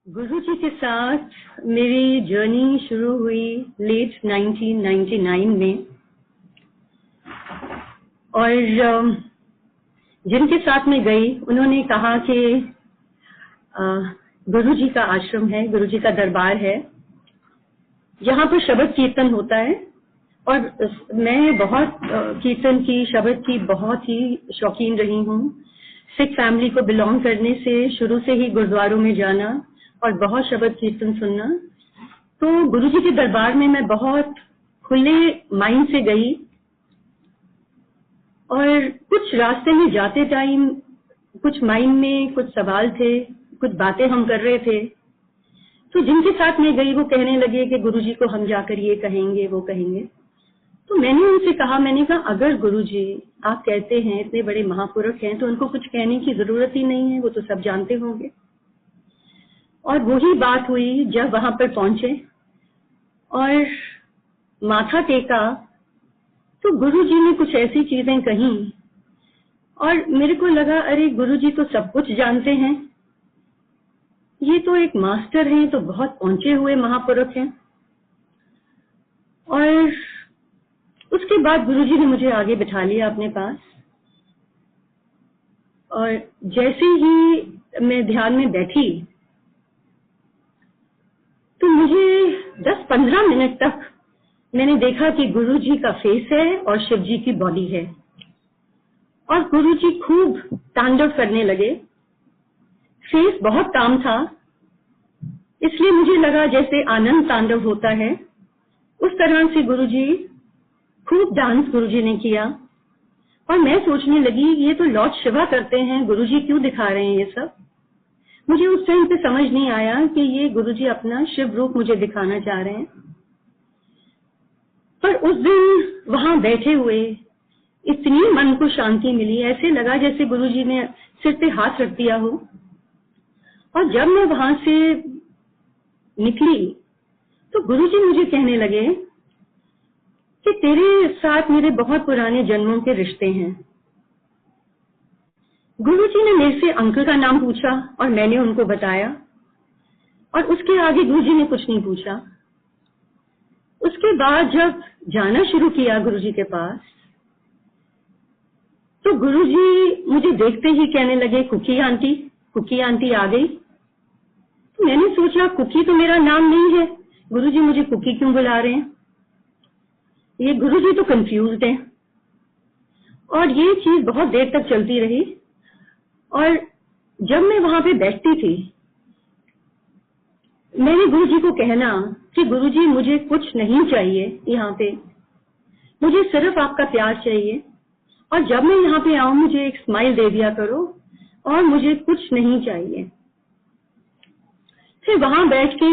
गुरुजी के साथ मेरी जर्नी शुरू हुई लेट 1999 में और जिनके साथ मैं गई उन्होंने कहा कि गुरुजी का आश्रम है, गुरुजी का दरबार है, यहाँ पर शब्द कीर्तन होता है और मैं बहुत कीर्तन की, शब्द की बहुत ही शौकीन रही हूँ। सिख फैमिली को बिलोंग करने से शुरू से ही गुरुद्वारों में जाना और बहुत शब्द कीर्तन सुनना। तो गुरुजी के दरबार में मैं बहुत खुले माइंड से गई और कुछ रास्ते में जाते टाइम कुछ माइंड में कुछ सवाल थे, कुछ बातें हम कर रहे थे। तो जिनके साथ मैं गई वो कहने लगे कि गुरुजी को हम जाकर ये कहेंगे वो कहेंगे। तो मैंने उनसे कहा, मैंने कहा अगर गुरुजी आप कहते हैं इतने बड़े महापुरुष हैं तो उनको कुछ कहने की जरूरत ही नहीं है, वो तो सब जानते होंगे। और वही बात हुई जब वहां पर पहुंचे और माथा टेका तो गुरुजी ने कुछ ऐसी चीजें कही और मेरे को लगा अरे गुरुजी तो सब कुछ जानते हैं, ये तो एक मास्टर हैं, तो बहुत पहुंचे हुए महापुरुष हैं। और उसके बाद गुरुजी ने मुझे आगे बिठा लिया अपने पास और जैसे ही मैं ध्यान में बैठी तो मुझे 10-15 मिनट तक मैंने देखा कि गुरुजी का फेस है और शिवजी की बॉडी है और गुरुजी खूब तांडव करने लगे। फेस बहुत काम था, इसलिए मुझे लगा जैसे आनंद तांडव होता है उस तरह से गुरुजी खूब डांस गुरुजी ने किया। और मैं सोचने लगी ये तो लॉर्ड शिवा करते हैं, गुरुजी क्यों दिखा रहे हैं ये सब। मुझे उस टाइम पे समझ नहीं आया कि ये गुरुजी अपना शिव रूप मुझे दिखाना चाह रहे हैं। पर उस दिन वहां बैठे हुए इतनी मन को शांति मिली, ऐसे लगा जैसे गुरुजी ने सिर पे हाथ रख दिया हो। और जब मैं वहां से निकली तो गुरुजी मुझे कहने लगे कि तेरे साथ मेरे बहुत पुराने जन्मों के रिश्ते हैं। गुरुजी ने मेरे से अंकल का नाम पूछा और मैंने उनको बताया और उसके आगे गुरुजी ने कुछ नहीं पूछा। उसके बाद जब जाना शुरू किया गुरुजी के पास तो गुरुजी मुझे देखते ही कहने लगे कुकी आंटी आ गई। तो मैंने सोचा कुकी तो मेरा नाम नहीं है, गुरुजी मुझे कुकी क्यों बुला रहे हैं। ये गुरुजी तो कंफ्यूज्ड हैं। और ये चीज बहुत देर तक चलती रही। और जब मैं वहां पे बैठती थी मैंने गुरुजी को कहना कि गुरुजी मुझे कुछ नहीं चाहिए, यहाँ पे मुझे सिर्फ आपका प्यार चाहिए और जब मैं यहाँ पे आऊं मुझे एक स्माइल दे दिया करो और मुझे कुछ नहीं चाहिए। फिर वहां बैठ के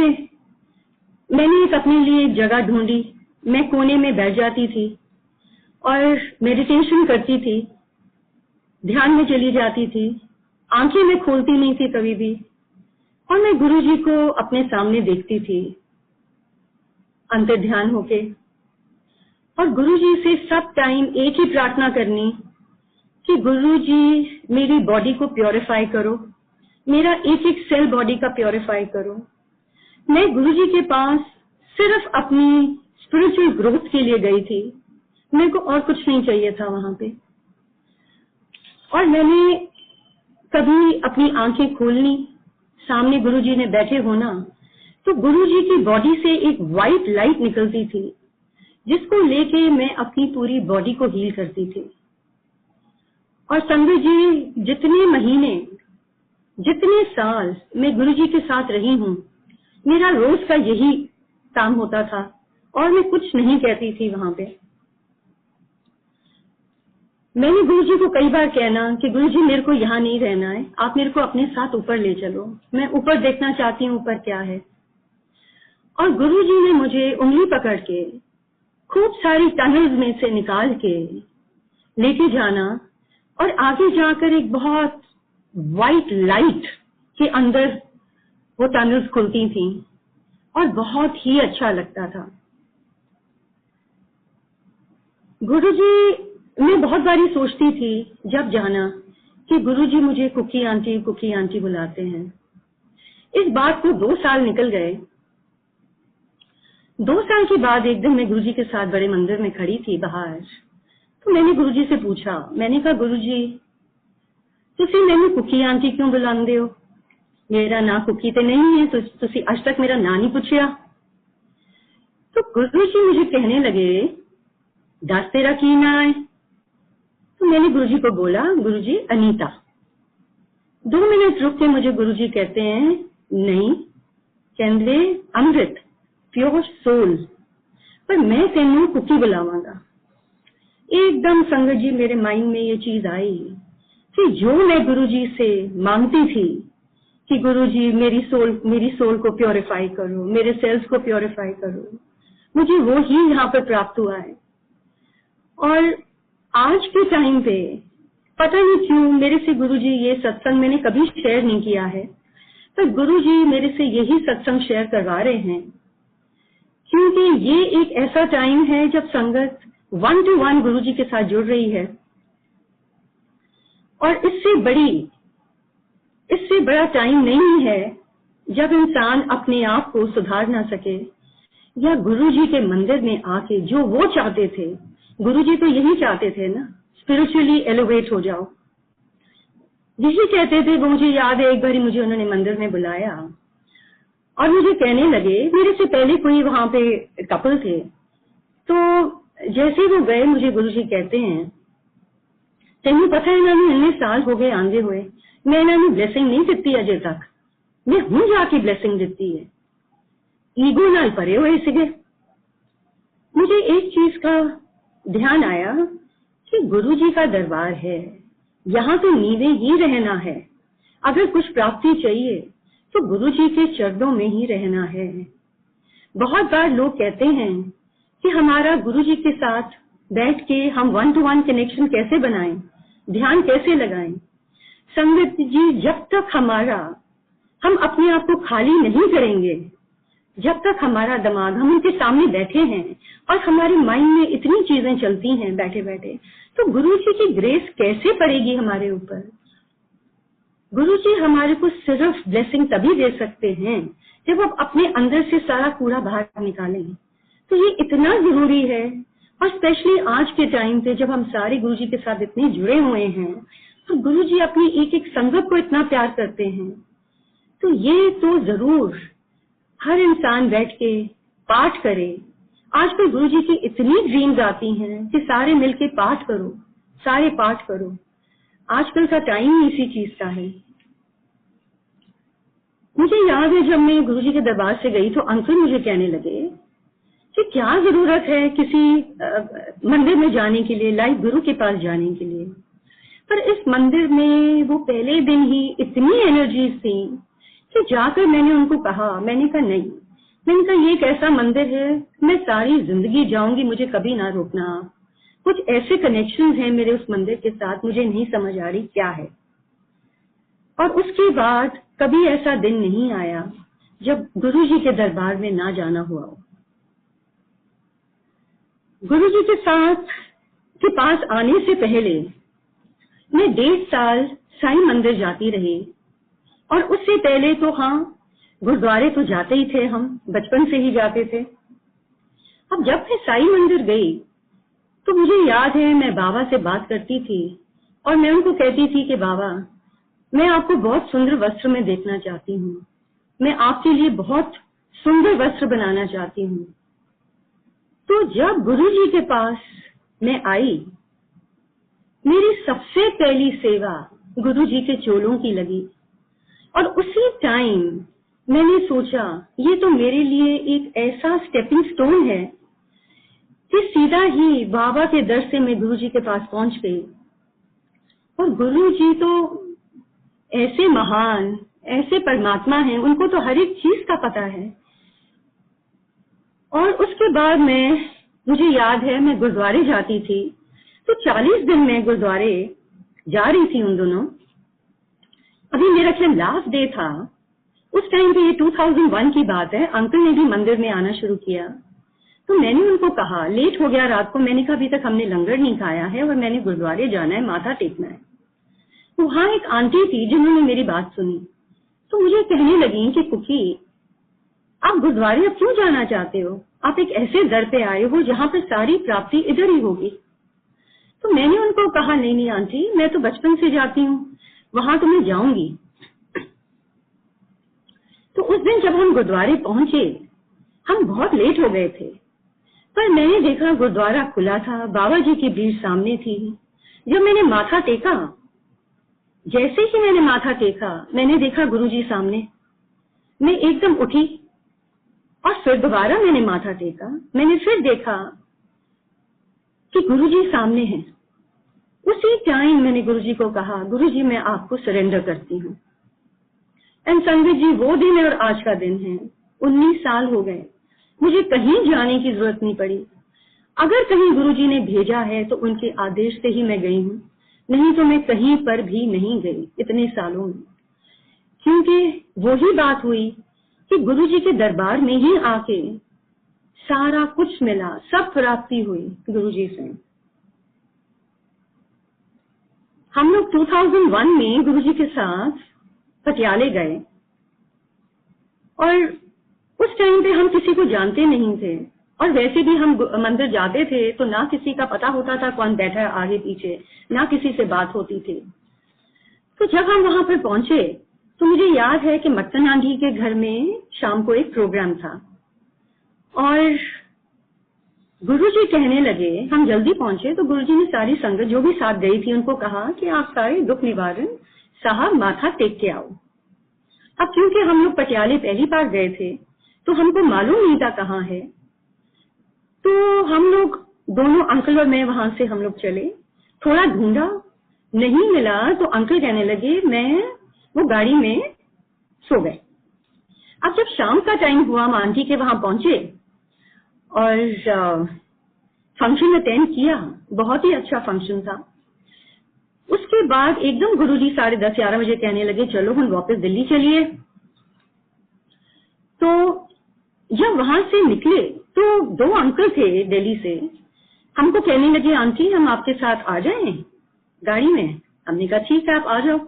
मैंने एक अपने लिए एक जगह ढूंढी। मैं कोने में बैठ जाती थी और मेडिटेशन करती थी, ध्यान में चली जाती थी, आंखें मैं खोलती नहीं थी कभी भी और मैं गुरुजी को अपने सामने देखती थी अंतर ध्यान होके। और गुरुजी से सब टाइम एक ही प्रार्थना करनी कि गुरुजी मेरी बॉडी को प्योरीफाई करो, मेरा एक एक सेल बॉडी का प्योरीफाई करो। मैं गुरुजी के पास सिर्फ अपनी स्पिरिचुअल ग्रोथ के लिए गई थी, मेरे को और कुछ नहीं चाहिए था वहां पे। और मैंने कभी अपनी आंखें खोलनी, सामने गुरुजी ने बैठे होना तो गुरुजी की बॉडी से एक वाइट लाइट निकलती थी जिसको लेके मैं अपनी पूरी बॉडी को हील करती थी। और संगत जी जितने महीने जितने साल मैं गुरुजी के साथ रही हूँ मेरा रोज का यही काम होता था और मैं कुछ नहीं कहती थी वहां पे। मैंने गुरुजी को कई बार कहना कि गुरुजी मेरे को यहाँ नहीं रहना है, आप मेरे को अपने साथ ऊपर ले चलो, मैं ऊपर देखना चाहती हूँ ऊपर क्या है। और गुरुजी ने मुझे उंगली पकड़ के खूब सारी टनल्स में से निकाल के लेके जाना और आगे जाकर एक बहुत वाइट लाइट के अंदर वो टनल्स खुलती थी और बहुत ही अच्छा लगता था। गुरुजी मैं बहुत बारी सोचती थी जब जाना कि गुरुजी मुझे कुकी आंटी बुलाते हैं, इस बात को 2 साल निकल गए। 2 साल के बाद एक दिन मैं गुरुजी के साथ बड़े मंदिर में खड़ी थी बाहर। तो मैंने गुरुजी से पूछा, मैंने कहा गुरुजी तुसी मैनू कुकी आंटी क्यों बुलांदे हो? मेरा ना कुकी ते नहीं है, तो तुसी आज तक मेरा ना नहीं पूछया। तो गुरुजी मुझे कहने लगे, दस तेरा की ना है? तो मैंने गुरुजी को बोला, गुरुजी अनीता। 2 मिनट रुक के मुझे गुरुजी कहते हैं, नहीं कहंदे अमृत, प्योर सोल, पर मैं तेनू कुकी बुलावांगा। एकदम संगत जी मेरे माइंड में ये चीज आई कि जो मैं गुरुजी से मांगती थी कि गुरुजी मेरी सोल को प्योरीफाई करो, मेरे सेल्स को प्योरीफाई करो, मुझे वो ही यहाँ पर प्राप्त हुआ है। और आज के टाइम पे पता नहीं क्यों मेरे से गुरुजी ये सत्संग मैंने कभी शेयर नहीं किया है, पर गुरुजी मेरे से यही सत्संग शेयर करवा रहे हैं, क्योंकि ये एक ऐसा टाइम है जब संगत 1 to 1 गुरुजी के साथ जुड़ रही है। और इससे बड़ा टाइम नहीं है जब इंसान अपने आप को सुधार ना सके, या गुरुजी के मंदिर में आके जो वो चाहते थे, गुरुजी तो यही चाहते थे ना, स्पिरिचुअली एलिवेट हो जाओ, यही कहते थे। वो मुझे याद है एक बार मुझे उन्होंने मंदिर में बुलाया और मुझे कहने लगे, मेरे से पहले कोई वहां पे कपल थे, तो जैसे वो गए मुझे गुरुजी कहते हैं, तेनू पता है इन्होंने इतने साल हो गए आंदे हुए, मैं इन्होंने ब्लेसिंग नहीं दिती अजे तक, मैं हूं जाके ब्लेसिंग दिती है। ईगो नाल भरे हुए सीगे। मुझे एक चीज का ध्यान आया कि गुरुजी का दरबार है, यहाँ तो नीवे ही रहना है। अगर कुछ प्राप्ति चाहिए तो गुरुजी के चरणों में ही रहना है। बहुत बार लोग कहते हैं कि हमारा गुरुजी के साथ बैठ के हम 1 to 1 कनेक्शन कैसे बनाएं, ध्यान कैसे लगाएं। संगत जी, जब तक हम अपने आप को खाली नहीं करेंगे, जब तक हमारा दिमाग, हम उनके सामने बैठे हैं और हमारे माइंड में इतनी चीजें चलती हैं बैठे बैठे, तो गुरुजी की ग्रेस कैसे पड़ेगी हमारे ऊपर। गुरुजी हमारे को सिर्फ ब्लेसिंग तभी दे सकते हैं जब हम अपने अंदर से सारा कूड़ा बाहर निकालें। तो ये इतना जरूरी है, और स्पेशली आज के टाइम पे जब हम सारे गुरुजी के साथ इतने जुड़े हुए हैं और गुरुजी अपनी एक एक संगत को इतना प्यार करते हैं, तो ये तो जरूर हर इंसान बैठ के पाठ करे। आजकल गुरुजी की इतनी ड्रीम्स आती हैं कि सारे मिलके पाठ करो, सारे पाठ करो। आजकल का टाइम ही इसी चीज का है। मुझे याद है जब मैं गुरुजी के दरबार से गई तो अंकल मुझे कहने लगे कि क्या जरूरत है किसी मंदिर में जाने के लिए, लाइव गुरु के पास जाने के लिए। पर इस मंदिर में वो पहले दिन ही इतनी एनर्जीज थी कि जाकर मैंने उनको कहा, मैंने कहा नहीं, मैंने कहा ये एक ऐसा मंदिर है, मैं सारी जिंदगी जाऊंगी, मुझे कभी ना रोकना। कुछ ऐसे कनेक्शंस हैं मेरे उस मंदिर के साथ, मुझे नहीं समझ आ रही क्या है। और उसके बाद कभी ऐसा दिन नहीं आया जब गुरुजी के दरबार में ना जाना हुआ हो। गुरुजी के पास आने से पहले मैं 1.5 साल साईं मंदिर जाती रही, और उससे पहले तो हाँ, गुरुद्वारे तो जाते ही थे, हम बचपन से ही जाते थे। अब जब मैं साईं मंदिर गई तो मुझे याद है मैं बाबा से बात करती थी और मैं उनको कहती थी कि बाबा, मैं आपको बहुत सुंदर वस्त्र में देखना चाहती हूँ, मैं आपके लिए बहुत सुंदर वस्त्र बनाना चाहती हूँ। तो जब गुरुजी के पास मैं आई, मेरी सबसे पहली सेवा गुरुजी के चोलों की लगी, और उसी टाइम मैंने सोचा ये तो मेरे लिए एक ऐसा स्टेपिंग स्टोन है कि सीधा ही बाबा के दर से मैं गुरुजी के पास पहुंच गई। और गुरुजी तो ऐसे महान, ऐसे परमात्मा हैं, उनको तो हर एक चीज का पता है। और उसके बाद मुझे याद है मैं गुरुद्वारे जाती थी, तो 40 दिन मैं गुरुद्वारे जा रही थी उन दोनों। अभी मेरा ख्याल लास्ट डे था उस टाइम पे, ये 2001 की बात है। अंकल ने भी मंदिर में आना शुरू किया, तो मैंने उनको कहा, लेट हो गया रात को, मैंने कहा अभी तक हमने लंगर नहीं खाया है और मैंने गुरुद्वारे जाना है, माथा टेकना है। तो वहां एक आंटी थी जिन्होंने मेरी बात सुनी, तो मुझे कहने लगी कि कुकी, आप गुरुद्वारे अब क्यों जाना चाहते हो? आप एक ऐसे दर पे आए हो जहां पर सारी प्राप्ति इधर ही होगी। तो मैंने उनको कहा, नहीं नहीं आंटी, मैं तो बचपन से जाती हूँ, वहां तो मैं जाऊंगी। तो उस दिन जब हम गुरुद्वारे पहुंचे, हम बहुत लेट हो गए थे, पर मैंने देखा गुरुद्वारा खुला था, बाबा जी की भीड़ सामने थी। जब मैंने माथा टेका, जैसे ही मैंने माथा टेका, मैंने देखा गुरुजी सामने। मैं एकदम उठी और फिर दोबारा मैंने माथा टेका। मैंने फिर देखा कि गुरुजी सामने हैं। उसी टाइम मैंने गुरुजी को कहा, गुरुजी मैं आपको सरेंडर करती हूँ। एंड संगत जी, वो दिन और आज का दिन है, 19 साल हो गए, मुझे कहीं जाने की जरूरत नहीं पड़ी। अगर कहीं गुरुजी ने भेजा है तो उनके आदेश से ही मैं गई हूँ, नहीं तो मैं कहीं पर भी नहीं गई इतने सालों में। क्योंकि वही बात हुई कि गुरुजी के दरबार में ही आके सारा कुछ मिला, सब प्राप्ति हुई गुरुजी से। हम लोग 2001 में गुरुजी के साथ पटियाले गए और उस टाइम पे हम किसी को जानते नहीं थे, और वैसे भी हम मंदिर जाते थे तो ना किसी का पता होता था कौन बैठा है आगे पीछे, ना किसी से बात होती थी। तो जब हम वहां पर पहुंचे तो मुझे याद है कि मक्तन आंधी के घर में शाम को एक प्रोग्राम था और गुरुजी कहने लगे, हम जल्दी पहुंचे तो गुरुजी ने सारी संगत जो भी साथ गई थी उनको कहा कि आप सारे दुख निवारण साहब माथा टेक के आओ। अब क्योंकि हम लोग पटियाले पहली बार गए थे तो हमको मालूम नहीं था कहाँ है, तो हम लोग दोनों अंकल और मैं वहां से हम लोग चले, थोड़ा ढूंढा, नहीं मिला तो अंकल कहने लगे मैं वो गाड़ी में सो गए। अब जब शाम का टाइम हुआ, हम आंटी के वहां पहुंचे और फंक्शन अटेंड किया, बहुत ही अच्छा फंक्शन था। उसके बाद एकदम गुरुजी 10:30-11 बजे कहने लगे चलो हम वापस दिल्ली चलिए। तो जब वहां से निकले तो 2 अंकल थे दिल्ली से, हमको कहने लगे आंटी हम आपके साथ आ जाएं गाड़ी में। हमने कहा ठीक है आप आ जाओ।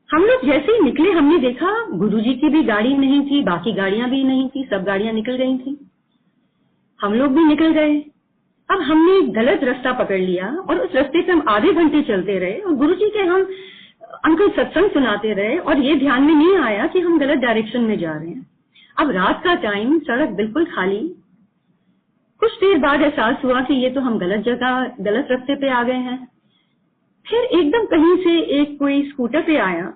हम लोग जैसे ही निकले हमने देखा गुरुजी की भी गाड़ी नहीं थी, बाकी गाड़ियां भी नहीं थी, सब गाड़ियां निकल गई थी, हम लोग भी निकल गए। अब हमने गलत रास्ता पकड़ लिया और उस रास्ते पे हम आधे घंटे चलते रहे और गुरुजी के हम अंकल सत्संग सुनाते रहे और ये ध्यान में नहीं आया कि हम गलत डायरेक्शन में जा रहे हैं। अब रात का टाइम, सड़क बिल्कुल खाली। कुछ देर बाद एहसास हुआ कि ये तो हम गलत जगह, गलत रास्ते पे आ गए हैं। फिर एकदम कहीं से एक कोई स्कूटर पे आया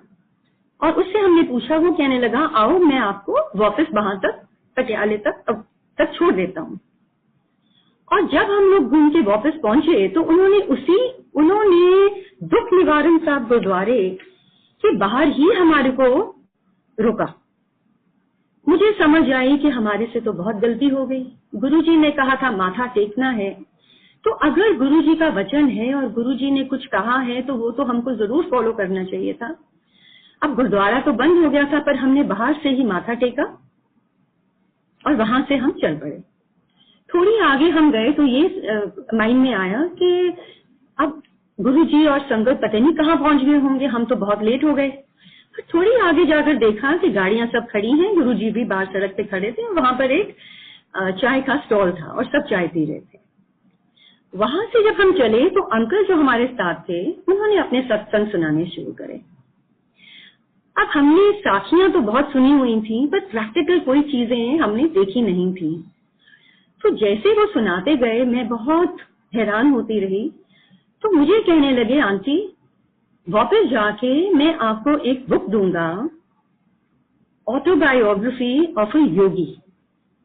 और उससे हमने पूछा, वो कहने लगा आओ मैं आपको वापस वहां तक पटियाले तक छोड़ देता हूँ। और जब हम लोग घूम के वापस पहुंचे तो उन्होंने दुख निवारण साहब गुरुद्वारे के बाहर ही हमारे को रोका। मुझे समझ आई कि हमारे से तो बहुत गलती हो गई। गुरुजी ने कहा था माथा टेकना है, तो अगर गुरुजी का वचन है और गुरुजी ने कुछ कहा है तो वो तो हमको जरूर फॉलो करना चाहिए था। अब गुरुद्वारा तो बंद हो गया था पर हमने बाहर से ही माथा टेका और वहां से हम चल पड़े। थोड़ी आगे हम गए तो ये माइंड में आया कि अब गुरुजी और संगत पता नहीं कहाँ पहुंच गए होंगे, हम तो बहुत लेट हो गए। तो थोड़ी आगे जाकर देखा कि गाड़ियां सब खड़ी हैं, गुरुजी भी बाहर सड़क पे खड़े थे, वहां पर एक चाय का स्टॉल था और सब चाय पी रहे थे। वहां से जब हम चले तो अंकल जो हमारे साथ थे उन्होंने अपने सत्संग सुनाने शुरू करे। अब हमने साखियां तो बहुत सुनी हुई थी पर प्रैक्टिकल कोई चीजें हमने देखी नहीं थी। तो जैसे वो सुनाते गए मैं बहुत हैरान होती रही। तो मुझे कहने लगे आंटी वापस जाके मैं आपको एक बुक दूंगा, ऑटोबायोग्राफी ऑफ अ योगी,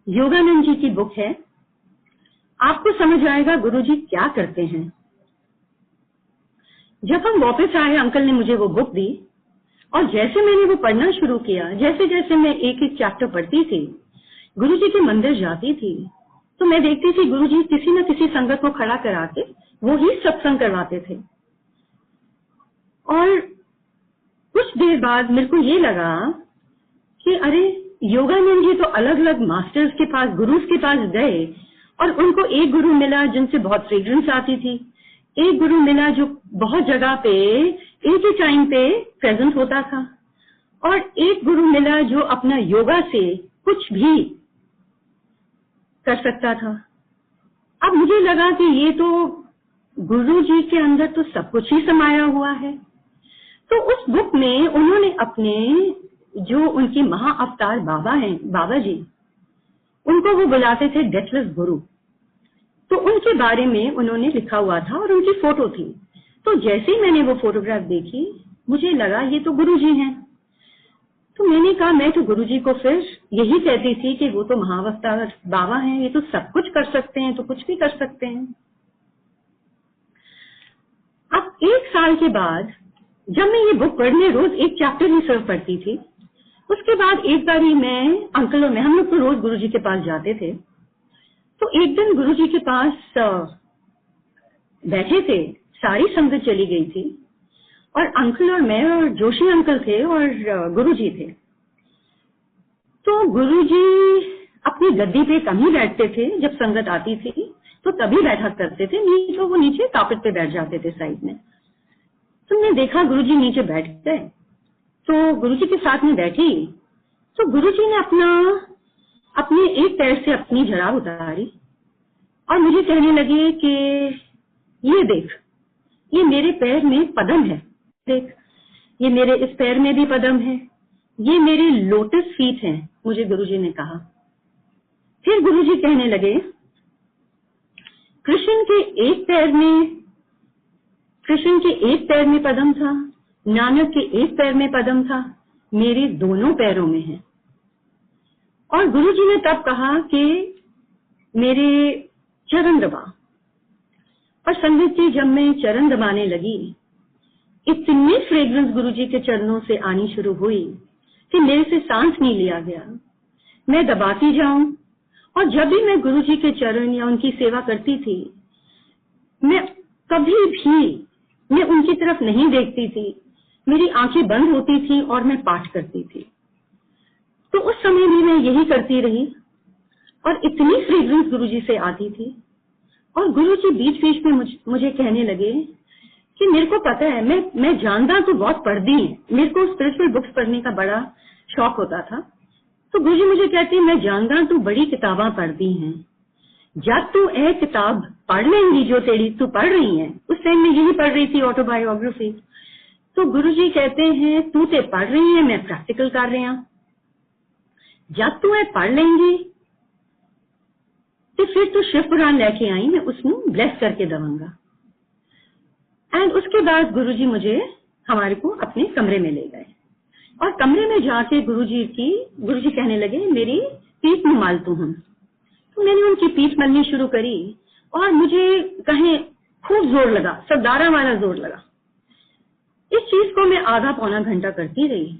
योगानंद जी की बुक है, आपको समझ आएगा गुरुजी क्या करते हैं। जब हम वापस आए अंकल ने मुझे वो बुक दी और जैसे मैंने वो पढ़ना शुरू किया, जैसे जैसे मैं एक एक चैप्टर पढ़ती थी, गुरुजी के मंदिर जाती थी तो मैं देखती थी गुरुजी किसी न किसी संगत को खड़ा करा के वो ही सत्संग करवाते थे। और कुछ देर बाद मेरे को ये लगा कि अरे योगानंद जी तो अलग अलग मास्टर्स के पास, गुरुज के पास गए और उनको एक गुरु मिला जिनसे बहुत फ्रेग्रेंस आती थी, एक गुरु मिला जो बहुत जगह पे एक ही टाइम पे प्रेजेंट होता था, और एक गुरु मिला जो अपना योगा से कुछ भी कर सकता था। अब मुझे लगा कि ये तो गुरु जी के अंदर तो सब कुछ ही समाया हुआ है। तो उस बुक में उन्होंने अपने जो उनकी महाअवतार बाबा हैं, बाबा जी, उनको वो बुलाते थे डेथलेस गुरु, तो उनके बारे में उन्होंने लिखा हुआ था और उनकी फोटो थी। तो जैसे ही मैंने वो फोटोग्राफ देखी, मुझे लगा ये तो गुरु जी हैं। तो मैंने कहा मैं तो गुरु जी को फिर यही कहती थी कि वो तो महाअवतार बाबा हैं, ये तो सब कुछ कर सकते हैं, तो कुछ भी कर सकते हैं। अब 1 साल के बाद जब मैं ये बुक पढ़ने रोज एक चैप्टर ही सिर्फ पढ़ती थी, उसके बाद एक बारी मैं अंकल और मैं हम लोग तो रोज गुरु जी के पास जाते थे। तो एक दिन गुरु जी के पास बैठे थे, सारी संगत चली गई थी और अंकल और मैं और जोशी अंकल थे और गुरु जी थे। तो गुरु जी अपनी गद्दी पे कम ही बैठते थे, जब संगत आती थी तो तभी बैठा करते थे, नहीं तो वो नीचे कार्पेट पे बैठ जाते थे साइड में। तो मैं देखा गुरु जी नीचे बैठ गए, तो गुरु जी के साथ में बैठी, तो गुरु जी ने अपने एक पैर से अपनी जराब उतारी और मुझे कहने लगे कि ये देख, ये मेरे पैर में पदम है, देख ये मेरे इस पैर में भी पदम है, ये मेरे लोटस फीट हैं, मुझे गुरुजी ने कहा। फिर गुरुजी कहने लगे कृष्ण के एक पैर में पदम था, नानक के एक पैर में पदम था, मेरे दोनों पैरों में है। और गुरुजी ने तब कहा कि मेरे चरण दबा, और संगत जी जब मैं चरण दबाने लगी, इतनी फ्रेग्रेंस गुरुजी के चरणों से आनी शुरू हुई कि मेरे से सांस नहीं लिया गया। मैं दबाती जाऊं और जब भी मैं गुरुजी के चरण या उनकी सेवा करती थी, मैं कभी भी मैं उनकी तरफ नहीं देखती थी, मेरी आंखें बंद होती थी और मैं पाठ करती थी। तो उस समय भी मैं यही करती रही और इतनी फ्रेग्रेंस गुरुजी से आती थी। और गुरुजी बीच बीच में मुझे कहने लगे कि मेरे को पता है, मैं जानता तो बहुत पढ़ती है, मेरे को स्पिरिचुअल बुक्स पढ़ने का बड़ा शौक होता था। तो गुरुजी मुझे कहते हैं मैं जानता तू बड़ी किताबां पढ़ती हैं, जब तू एक किताब पढ़ लेंगी जो तेरी तू पढ़ रही है, उस टाइम में यही पढ़ रही थी ऑटोबायोग्राफी। तो गुरुजी कहते हैं तू ते पढ़ रही है, मैं प्रैक्टिकल कर रही हूं, जब तू पढ़ लेंगी तो फिर तू शिव पुराण लेके आई, मैं उसमें ब्लेस करके दवांगा। एंड उसके बाद गुरुजी मुझे हमारे को अपने कमरे में ले गए और कमरे में जाके गुरुजी कहने लगे मेरी पीठ में मालतू हूं। तो मैंने उनकी पीठ मलनी शुरू करी और मुझे कहीं खूब जोर लगा, सरदारा वाला जोर लगा। इस चीज को मैं आधा पौना घंटा करती रही।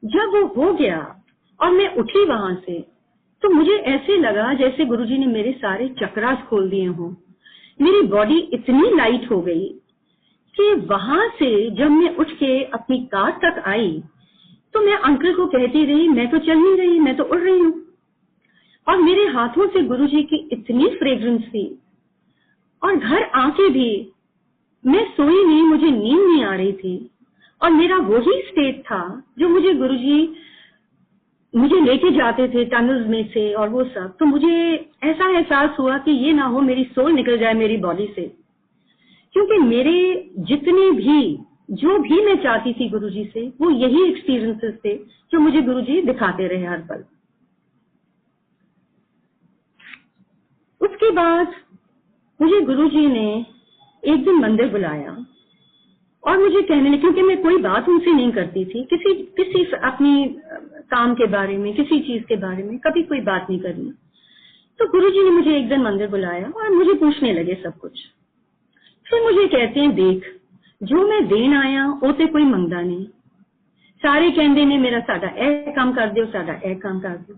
जब वो हो गया और मैं उठी वहां से, तो मुझे ऐसे लगा जैसे गुरुजी ने मेरे सारे चक्रास खोल दिए हों। मेरी बॉडी इतनी लाइट हो गई कि वहां से जब मैं उठ के अपनी कार तक आई तो मैं अंकल को कहती रही मैं तो चल नहीं रही, मैं तो उड़ रही हूँ। और मेरे हाथों से गुरुजी की इतनी फ्रेग्रेंस थी और घर आके भी मैं सोई नहीं, मुझे नींद नहीं आ रही थी और मेरा वही स्टेट था जो मुझे गुरुजी मुझे लेके जाते थे टनल्स में से और वो सब। तो मुझे ऐसा एहसास हुआ कि ये ना हो मेरी सोल निकल जाए मेरी बॉडी से, क्योंकि मेरे जितने भी जो भी मैं चाहती थी गुरुजी से वो यही एक्सपीरियंसेस थे जो मुझे गुरुजी दिखाते रहे हर पल। उसके बाद मुझे गुरुजी ने एक दिन मंदिर बुलाया और मुझे कहने लगे, क्योंकि मैं कोई बात उनसे नहीं करती थी, किसी अपनी काम के बारे में, किसी चीज के बारे में कभी कोई बात नहीं करनी। तो गुरुजी ने मुझे एक दिन मंदिर बुलाया और मुझे पूछने लगे सब कुछ। फिर मुझे कहते हैं देख जो मैं देन आया वो ते कोई मंगदा नहीं, सारे कहते ने मेरा साडा ए काम कर दियो, साडा ए काम कर दियो,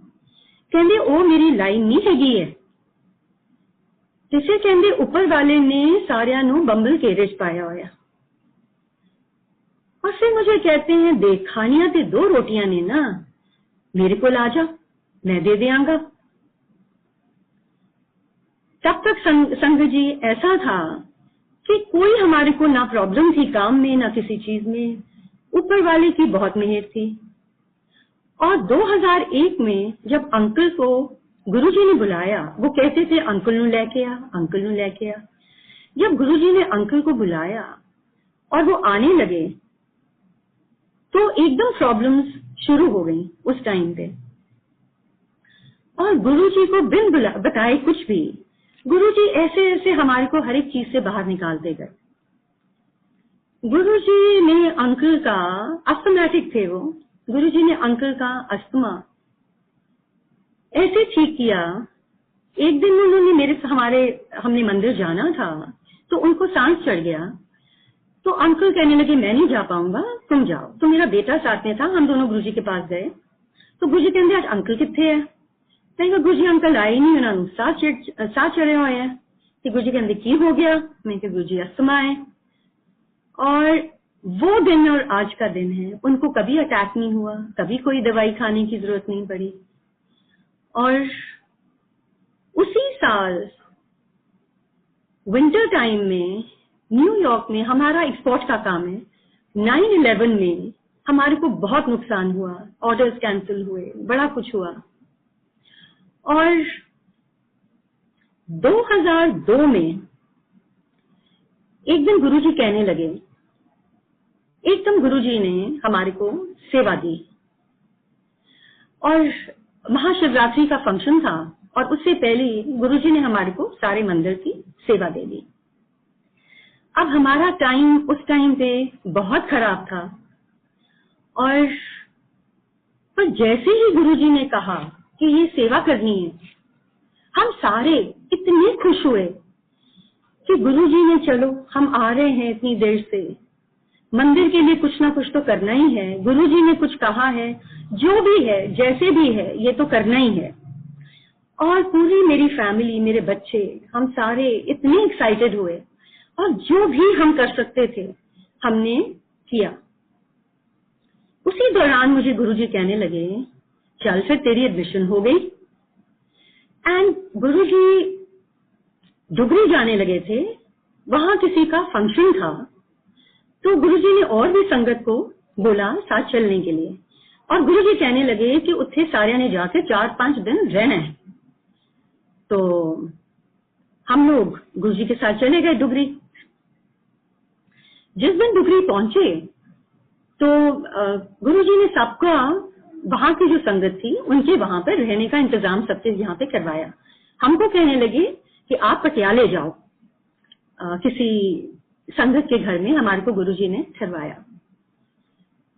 कहते वो मेरी लाइन नहीं हैगी है। जिसे कहते ऊपर वाले ने सारियां नू बंबल घेरे च पाया होया। और फिर मुझे कहते हैं देख खानियां ते 2 रोटियां ने ना, मेरे को आ जा मैं दे देंगा। तब तक संघ जी ऐसा था कि कोई हमारे को ना प्रॉब्लम थी काम में ना किसी चीज में, ऊपर वाले की बहुत मेहर थी। और 2001 में जब अंकल को गुरुजी ने बुलाया, वो कहते थे अंकल नू लेके आ, अंकल नू लेके आ। जब गुरुजी ने अंकल को बुलाया और वो आने लगे तो एकदम प्रॉब्लम्स शुरू हो गई उस टाइम पे। और गुरुजी को बिन बताए कुछ भी गुरुजी ऐसे ऐसे हमारे को हर एक चीज से बाहर निकालते गए। गुरुजी ने अंकल का, अस्थमैटिक थे वो, गुरुजी ने अंकल का अस्थमा ऐसे ठीक किया। एक दिन उन्होंने हमने मंदिर जाना था तो उनको सांस चढ़ गया, तो अंकल कहने लगे मैं नहीं जा पाऊंगा, तुम जाओ। तो मेरा बेटा साथ में था, हम दोनों गुरुजी के पास गए। तो गुरुजी कहते आज अंकल कितने है? मैं कहा गुरुजी अंकल आए नहीं, उन्होंने साथ चढ़े हुए हैं। कि गुरुजी कहते की हो गया? मैं कहा गुरुजी अस्थमा है। और वो दिन और आज का दिन है, उनको कभी अटैक नहीं हुआ, कभी कोई दवाई खाने की जरूरत नहीं पड़ी। और उसी साल विंटर टाइम में न्यूयॉर्क में हमारा एक्सपोर्ट का काम है, 9/11 में हमारे को बहुत नुकसान हुआ, ऑर्डर्स कैंसिल हुए, बड़ा कुछ हुआ। और 2002 में एक दिन गुरुजी कहने लगे, एकदम गुरुजी ने हमारे को सेवा दी और महाशिवरात्रि का फंक्शन था और उससे पहले गुरुजी ने हमारे को सारे मंदिर की सेवा दे दी। अब हमारा टाइम उस टाइम पे बहुत खराब था और पर जैसे ही गुरुजी ने कहा कि ये सेवा करनी है, हम सारे इतने खुश हुए कि गुरुजी ने चलो हम आ रहे हैं इतनी देर से, मंदिर के लिए कुछ ना कुछ तो करना ही है, गुरुजी ने कुछ कहा है, जो भी है जैसे भी है ये तो करना ही है। और पूरी मेरी फैमिली, मेरे बच्चे, हम सारे इतने एक्साइटेड हुए और जो भी हम कर सकते थे हमने किया। उसी दौरान मुझे गुरुजी कहने लगे चल फिर तेरी एडमिशन हो गई। एंड गुरुजी डुगरी जाने लगे थे, वहां किसी का फंक्शन था, तो गुरुजी ने और भी संगत को बोला साथ चलने के लिए। और गुरुजी कहने लगे कि उत्थे सारे ने जाके 4-5 दिन रहना है। तो हम लोग गुरुजी के साथ चले गए डुगरी। जिस दिन डुगरी पहुंचे तो गुरुजी ने सबका, वहां की जो संगत थी उनके वहां पर रहने का इंतजाम सबसे यहाँ पे करवाया। हमको कहने लगे कि आप पटियाले जाओ, किसी संगत के घर में हमारे को गुरुजी ने ठहरवाया।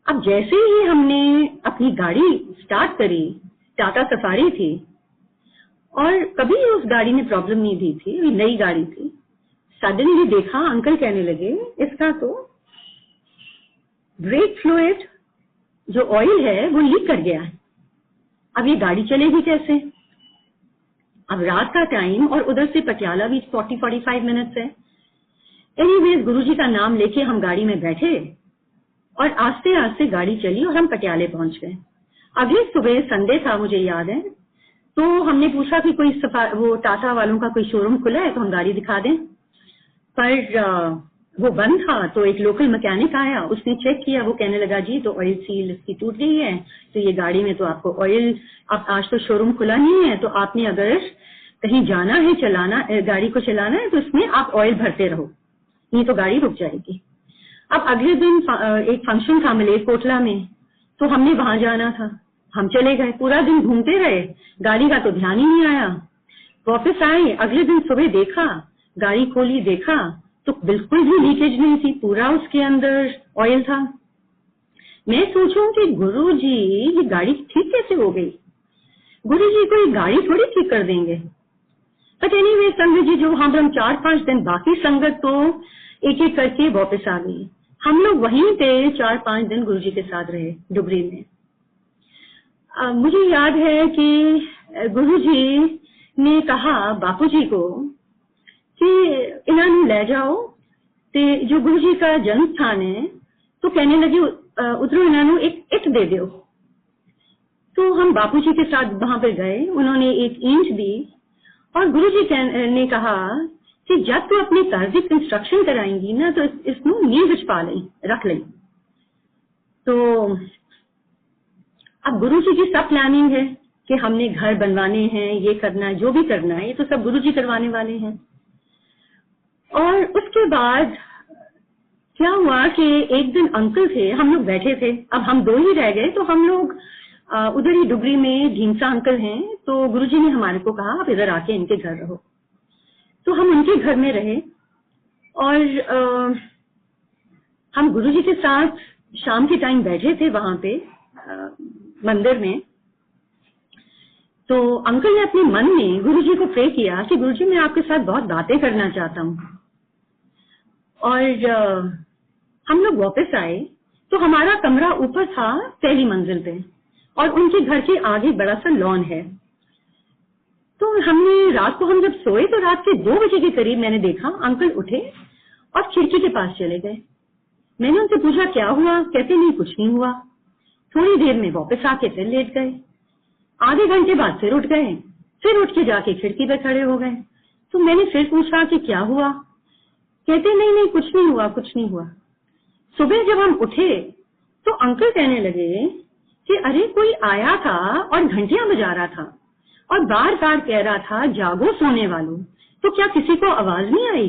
अब जैसे ही हमने अपनी गाड़ी स्टार्ट करी, टाटा सफारी थी और कभी उस गाड़ी में प्रॉब्लम नहीं दी थी, नई गाड़ी थी। सडनली देखा, अंकल कहने लगे इसका तो ब्रेक फ्लूइड जो ऑयल है वो लीक कर गया है, अब ये गाड़ी चलेगी कैसे? अब रात का टाइम और उधर से पटियाला भी 40-45 मिनट्स है। एनीवेज गुरुजी का नाम लेके हम गाड़ी में बैठे और आस्ते आस्ते गाड़ी चली और हम पटियाले पहुंच गए। अगले सुबह संडे था, मुझे याद है, तो हमने पूछा कि कोई वो टाटा वालों का कोई शोरूम खुला है तो हम गाड़ी दिखा दें, पर वो बंद था। तो एक लोकल मैकेनिक आया, उसने चेक किया, वो कहने लगा जी तो ऑयल सील इसकी टूट गई है, तो ये गाड़ी में तो आपको ऑयल, अब आज तो शोरूम खुला नहीं है, तो आपने अगर कहीं जाना है, चलाना गाड़ी को चलाना है तो इसमें आप ऑयल भरते रहो, नहीं तो गाड़ी रुक जाएगी। अब अगले दिन एक फंक्शन था मलेरकोटला में, तो हमने वहां जाना था, हम चले गए, पूरा दिन घूमते रहे, गाड़ी का तो ध्यान ही नहीं आया। वापस आए, अगले दिन सुबह देखा, गाड़ी खोली, देखा तो बिल्कुल भी लीकेज नहीं थी, पूरा उसके अंदर ऑयल था। मैं सोचूं कि गुरुजी ये गाड़ी ठीक कैसे हो गई, गुरुजी को ये गाड़ी थोड़ी ठीक कर देंगे। बट एनीवे संगत जी जो हम 4-5 दिन, बाकी संगत तो एक एक करके वापस आ गई। हम लोग वहीं पे 4-5 दिन गुरुजी के साथ रहे डुगरी में। मुझे याद है कि गुरुजी ने कहा बापूजी को कि इन्होंने ले जाओ, ते जो गुरुजी का जन्म स्थान है, तो कहने लगे उधरों इन्होंने एक ईंट दे दो। तो हम बापूजी के साथ वहां पर गए, उन्होंने एक ईंट दी और गुरुजी ने कहा कि जब तू अपने घर की कंस्ट्रक्शन कराएंगी ना तो इसको नींव विच पा ले, रख ले। तो अब गुरुजी की सब प्लानिंग है कि हमने घर बनवाने हैं, ये करना है, जो भी करना है, ये तो सब गुरुजी करवाने वाले हैं। और उसके बाद क्या हुआ कि एक दिन अंकल थे, हम लोग बैठे थे, अब हम दो ही रह गए, तो हम लोग उधर ही डुगरी में ढींसा अंकल हैं, तो गुरुजी ने हमारे को कहा आप इधर आके इनके घर रहो। तो हम उनके घर में रहे और हम गुरुजी के साथ शाम के टाइम बैठे थे वहां पे मंदिर में। तो अंकल ने अपने मन में गुरुजी को प्रे किया कि गुरुजी मैं आपके साथ बहुत बातें करना चाहता हूँ। और हम लोग वापस आए तो हमारा कमरा ऊपर था पहली मंजिल पे और उनके घर के आगे बड़ा सा लॉन है। तो हमने रात को हम जब सोए तो रात के 2 बजे के करीब मैंने देखा अंकल उठे और खिड़की के पास चले गए। मैंने उनसे पूछा क्या हुआ, कहते नहीं कुछ नहीं हुआ। थोड़ी देर में वापस आके फिर लेट गए, आधे घंटे बाद फिर उठ गए, फिर उठ के जाके खिड़की पे खड़े हो गए। तो मैंने फिर पूछा कि क्या हुआ, कहते नहीं नहीं कुछ नहीं हुआ, कुछ नहीं हुआ। सुबह जब हम उठे तो अंकल कहने लगे कि अरे कोई आया था और घंटियां बजा रहा था और बार बार कह रहा था जागो सोने वालों, तो क्या किसी को आवाज नहीं आई।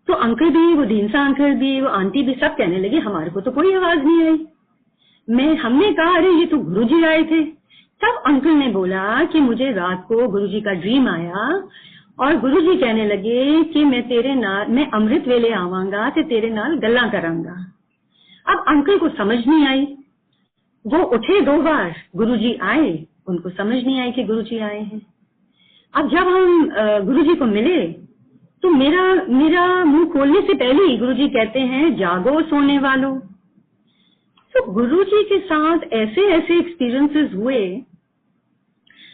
तो अंकल भी, वो ढींसा अंकल भी, वो आंटी भी सब कहने लगे हमारे को तो कोई आवाज नहीं आई। हमने कहा अरे ये तो गुरुजी आए थे। तब अंकल ने बोला कि मुझे रात को गुरुजी का ड्रीम आया और गुरुजी कहने लगे कि मैं अमृत वेले आवांगा ते तेरे नाल गल्ला करांगा। अब अंकल को समझ नहीं आई, वो उठे 2 बार, गुरुजी आए, उनको समझ नहीं आई कि गुरुजी आए हैं। अब जब हम गुरुजी को मिले तो मेरा मुंह खोलने से पहले ही गुरुजी कहते हैं जागो सोने वालों। तो गुरुजी के साथ ऐसे ऐसे एक्सपीरियंसेस हुए।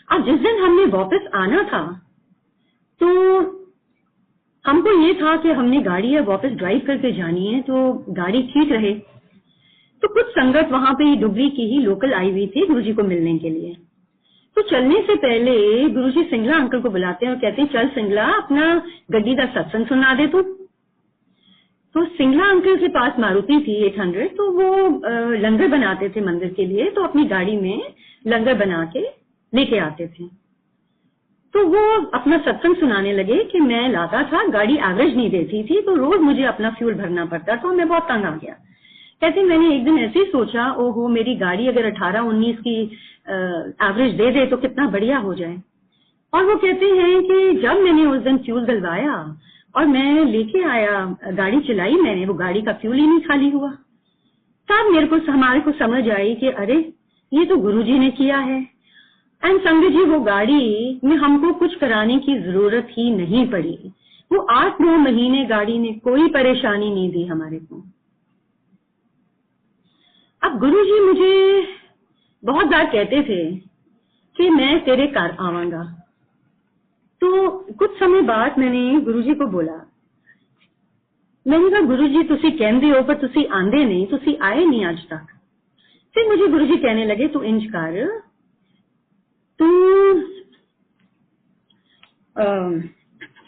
अब जिस दिन हमने वापस आना था तो हमको ये था कि हमने गाड़ी है वापस ड्राइव करके जानी है, तो गाड़ी ठीक रहे। तो कुछ संगत वहां पे डुगरी की ही लोकल आई हुई थी गुरुजी को मिलने के लिए। तो चलने से पहले गुरुजी सिंगला अंकल को बुलाते हैं और कहते हैं चल सिंगला अपना गड्डी का सत्संग सुना दे तू। तो सिंगला अंकल के पास मारुति थी 800, तो वो लंगर बनाते थे मंदिर के लिए, तो अपनी गाड़ी में लंगर बना के लेके आते थे। तो वो अपना सत्संग सुनाने लगे कि मैं लाता था, गाड़ी एवरेज नहीं देती थी, तो रोज मुझे अपना फ्यूल भरना पड़ता, तो मैं बहुत तंग आ गया। कहते मैंने एक दिन ऐसे ही सोचा ओहो मेरी गाड़ी अगर 18-19 की एवरेज दे दे तो कितना बढ़िया हो जाए। और वो कहते हैं कि जब मैंने उस दिन फ्यूल डलवाया और मैं लेके आया, गाड़ी चलाई मैंने, वो गाड़ी का फ्यूल ही नहीं खाली हुआ। तब हमारे को समझ आई कि अरे ये तो गुरुजी ने किया है। एंड संगत जी वो गाड़ी में हमको कुछ कराने की जरूरत ही नहीं पड़ी। वो 8-9 महीने गाड़ी ने कोई परेशानी नहीं दी हमारे को। अब गुरुजी मुझे बहुत बार कहते थे कि मैं तेरे घर आवांगा। तो कुछ समय बाद मैंने गुरुजी को बोला, मैंने कहा गुरुजी तुसी कहंदे हो पर तुसी आंदे नहीं, तुसी आए नहीं आज तक। फिर मुझे गुरुजी कहने लगे तू इंज कर, तू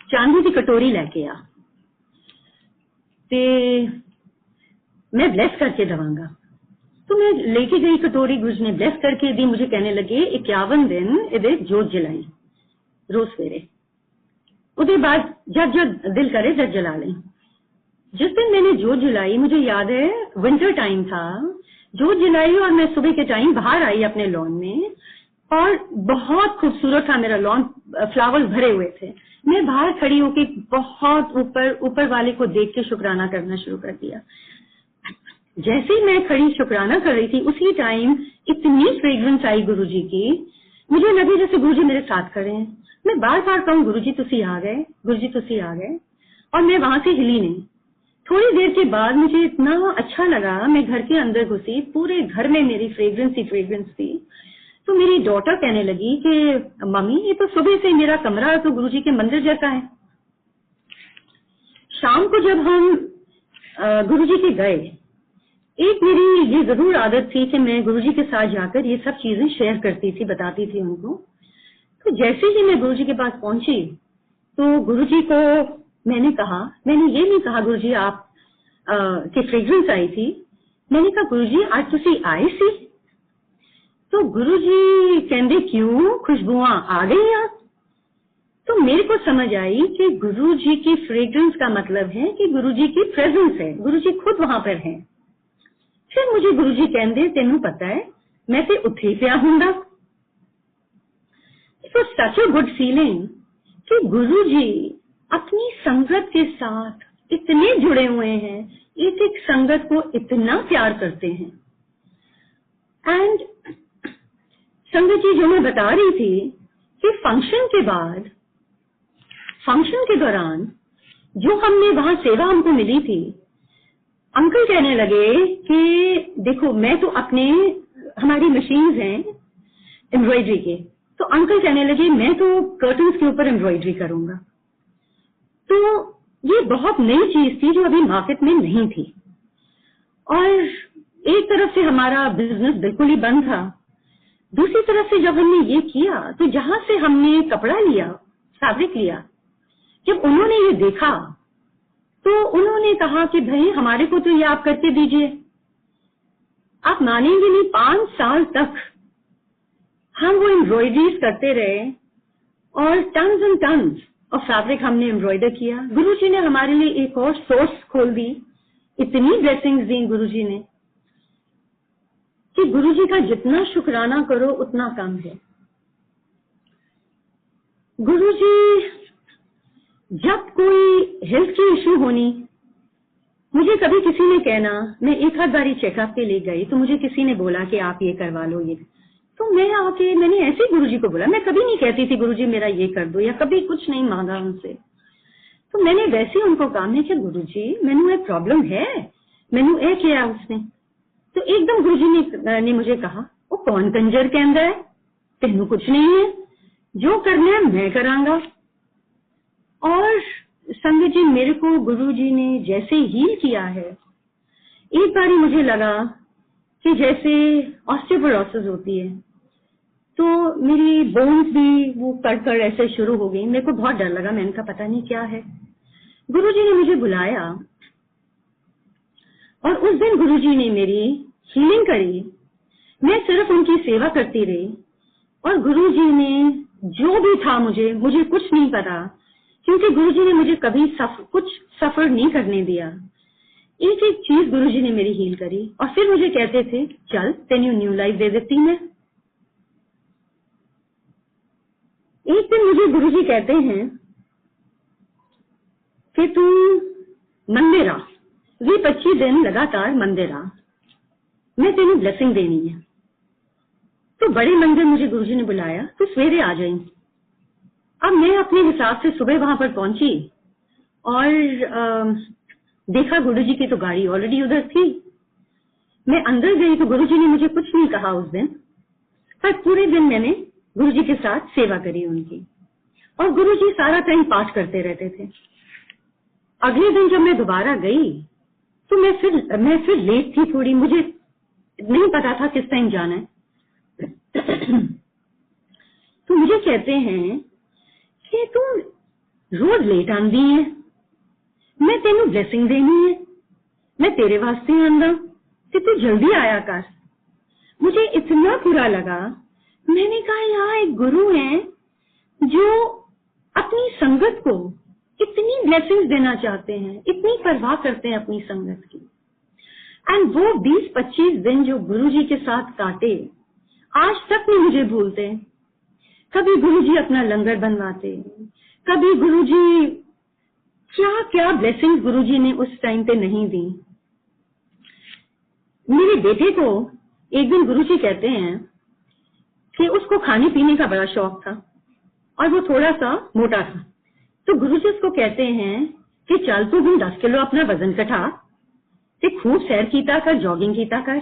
चांदी की कटोरी लेके आ ते मैं ब्लेस करके दवांगा। तो मैं लेके गई कटोरी, गुरुजी ने ब्लेस करके दी। मुझे कहने लगे 51 दिन इधर जोत जलाई रोज सवेरे, उसके बाद जब जब दिल करे जब जला लें। जिस दिन मैंने जोत जलाई मुझे याद है विंटर टाइम था, जोत जलाई और मैं सुबह के टाइम बाहर आई अपने लॉन में और बहुत खूबसूरत था मेरा लॉन, फ्लावर्स भरे हुए थे। मैं बाहर खड़ी होके बहुत ऊपर वाले को देख के शुक्राना करना शुरू कर दिया। जैसे ही मैं खड़ी शुक्राना कर रही थी उसी टाइम इतनी फ्रेग्रेंस आई गुरुजी की, मुझे लगे जैसे गुरुजी मेरे साथ खड़े हैं। मैं बार बार कहूँ गुरुजी तुसी आ गए, गुरुजी तुसी आ गए, और मैं वहां से हिली नहीं। थोड़ी देर के बाद मुझे इतना अच्छा लगा, मैं घर के अंदर घुसी, पूरे घर में मेरी फ्रेग्रेंस ही फ्रेग्रेंस थी। तो मेरी डॉटर कहने लगी कि मम्मी ये तो सुबह से मेरा कमरा तो गुरुजी के मंदिर जैसा है। शाम को जब हम गुरुजी के गए, एक मेरी ये जरूर आदत थी कि मैं गुरुजी के साथ जाकर ये सब चीजें शेयर करती थी, बताती थी उनको। तो जैसे ही मैं गुरुजी के पास पहुंची तो गुरुजी को मैंने कहा, मैंने ये नहीं कहा गुरुजी आप की फ्रेग्रेंस आई थी, मैंने कहा गुरुजी आज तुसी आए सी। तो गुरुजी कहते क्यों खुशबुआं आ गई यहाँ। तो मेरे को समझ आई कि गुरुजी की फ्रेग्रेंस का मतलब है कि गुरुजी की प्रेजेंस है, गुरुजी खुद वहां पर हैं। फिर मुझे गुरुजी कहते तेनू पता है मैं ते उत्थे ही पिया हुंदा। It was such a good feeling कि गुरुजी अपनी संगत के साथ इतने जुड़े हुए हैं, एक संगत को इतना प्यार करते हैं। एंड संगत जी जो मैं बता रही थी कि फंक्शन के दौरान जो हमने वहां सेवा हमको मिली थी, अंकल कहने लगे कि देखो मैं तो हमारी मशीन्स हैं एम्ब्रॉयडरी के, तो अंकल कहने लगे मैं तो कर्टन्स के ऊपर एम्ब्रॉयडरी करूंगा। तो ये बहुत नई चीज थी जो अभी मार्केट में नहीं थी, और एक तरफ से हमारा बिजनेस बिल्कुल ही बंद था, दूसरी तरफ से जब हमने ये किया तो जहां से हमने कपड़ा लिया, फैब्रिक लिया, जब उन्होंने ये देखा तो उन्होंने कहा कि भाई हमारे को तो ये आप करके दीजिए। आप मानेंगे नहीं, 5 साल तक हम वो एम्ब्रॉयडरीज करते रहे और tons and tons of fabric हमने एम्ब्रॉयडर किया। गुरुजी ने हमारे लिए एक और सोर्स खोल दी, इतनी ब्लेसिंग्स दी गुरुजी ने कि गुरुजी का जितना शुक्राना करो उतना कम है। गुरुजी जब कोई हेल्थ की इश्यू होनी, मुझे कभी किसी ने कहना, मैं एक आध बारी चेकअप पे ले गई तो मुझे किसी ने बोला कि आप ये करवा लो, ये, तो मैंने ऐसे ही गुरुजी को बोला। मैं कभी नहीं कहती थी गुरुजी मेरा ये कर दो, या कभी कुछ नहीं मांगा उनसे। तो मैंने वैसे उनको कहा, मैं क्या गुरुजी मैनू एक प्रॉब्लम है, मैनू ए किया उसने। तो एकदम गुरुजी ने मुझे कहा, वो कौन कंजर कहंदा है, तेनू कुछ नहीं है, जो करना है मैं करांगा। और संगत जी मेरे को गुरुजी ने जैसे हील किया है, एक बारी मुझे लगा कि जैसे ऑस्टियोपोरोसिस होती है, तो मेरी बोन्स भी वो कड़ ऐसे शुरू हो गई। मेरे को बहुत डर लगा, मैंने कहा पता नहीं क्या है। गुरुजी ने मुझे बुलाया और उस दिन गुरुजी ने मेरी हीलिंग करी। मैं सिर्फ उनकी सेवा करती रही और गुरुजी ने जो भी था, मुझे कुछ नहीं पता, क्योंकि गुरुजी ने मुझे कभी कुछ सफर नहीं करने दिया। एक एक चीज गुरुजी ने मेरी हील करी और फिर मुझे कहते थे चल तेनू न्यू लाइफ दे देती मैं। एक दिन मुझे गुरुजी कहते हैं कि तू मंदिर आ, 20-25 दिन लगातार मंदिर आ, मैं तेनू ब्लेसिंग देनी है। तो बड़े मंदिर मुझे गुरुजी ने बुलाया, तू सवेरे आ जाई। अब मैं अपने हिसाब से सुबह वहां पर पहुंची और देखा गुरुजी की तो गाड़ी ऑलरेडी उधर थी। मैं अंदर गई तो गुरुजी ने मुझे कुछ नहीं कहा उस दिन, पर पूरे दिन मैंने गुरुजी के साथ सेवा करी उनकी, और गुरुजी सारा टाइम पाठ करते रहते थे। अगले दिन जब मैं दोबारा गई तो मैं फिर लेट थी थोड़ी, मुझे नहीं पता था किस टाइम जाना है। तो मुझे कहते हैं कि तू रोज लेट आंदी है, मैं तेनू ब्लेसिंग देनी है, मैं तेरे वास्ते आंदा कि तू जल्दी आया कर। मुझे इतना बुरा लगा। मैंने कहा यहाँ एक गुरु है जो अपनी संगत को इतनी ब्लेसिंग्स देना चाहते हैं, इतनी परवाह करते हैं अपनी संगत की, एंड वो 20-25 दिन जो गुरुजी के साथ काटे आज तक नहीं मुझे भूलते। कभी गुरुजी अपना लंगर बनवाते, कभी गुरुजी क्या क्या ब्लेसिंग्स गुरुजी ने उस टाइम पे नहीं दी। मेरे बेटे को एक दिन गुरुजी कहते हैं कि उसको खाने पीने का बड़ा शौक था और वो थोड़ा सा मोटा था, तो गुरुजी उसको कहते हैं कि चल तू 10 किलो अपना वजन घटा ते खूब सैर कीता कर, जॉगिंग कीता कर।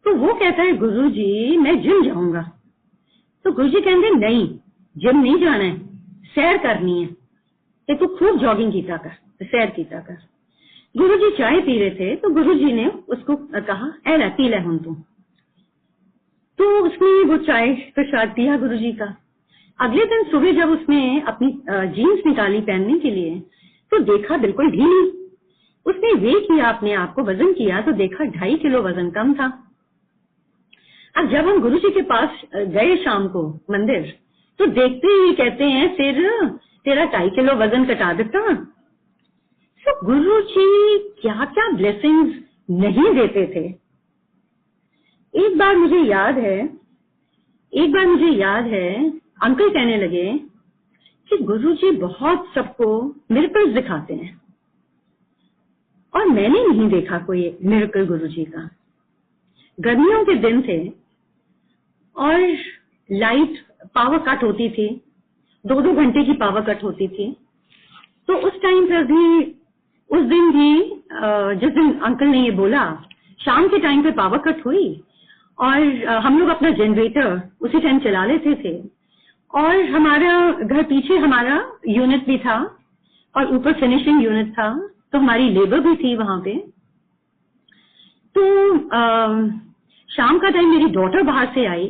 तो वो कहता है गुरुजी मैं जिम जाऊंगा। तो गुरुजी कहते नहीं, जिम नहीं जाना है, सैर करनी है, ते तू खूब जॉगिंग कीता कर, सैर कीता कर। गुरुजी चाय पी रहे थे तो गुरुजी ने उसको कहा ऐला पी ले हम तो उसने वो चाय प्रसाद दिया गुरुजी का। अगले दिन सुबह जब उसने अपनी जीन्स निकाली पहनने के लिए तो देखा बिल्कुल ढीली। उसने वे किया, अपने आप को वजन किया तो देखा 2.5 किलो वजन कम था। अब जब हम गुरुजी के पास गए शाम को मंदिर, तो देखते ही कहते हैं फिर तेरा 2.5 किलो वजन घटा देता। तो गुरुजी क्या क्या ब्लेसिंग्स नहीं देते थे। एक बार मुझे याद है अंकल कहने लगे कि गुरुजी बहुत सबको मिरेकल्स दिखाते हैं, और मैंने नहीं देखा कोई मिरेकल गुरुजी का। गर्मियों के दिन थे और लाइट पावर कट होती थी, 2-2 घंटे की पावर कट होती थी। तो उस टाइम पर भी, उस दिन भी जिस दिन अंकल ने ये बोला, शाम के टाइम पे पावर कट हुई और हम लोग अपना जनरेटर उसी टाइम चला लेते थे, और हमारा घर पीछे हमारा यूनिट भी था और ऊपर फिनिशिंग यूनिट था, तो हमारी लेबर भी थी वहां पे। तो शाम का टाइम मेरी डॉटर बाहर से आई,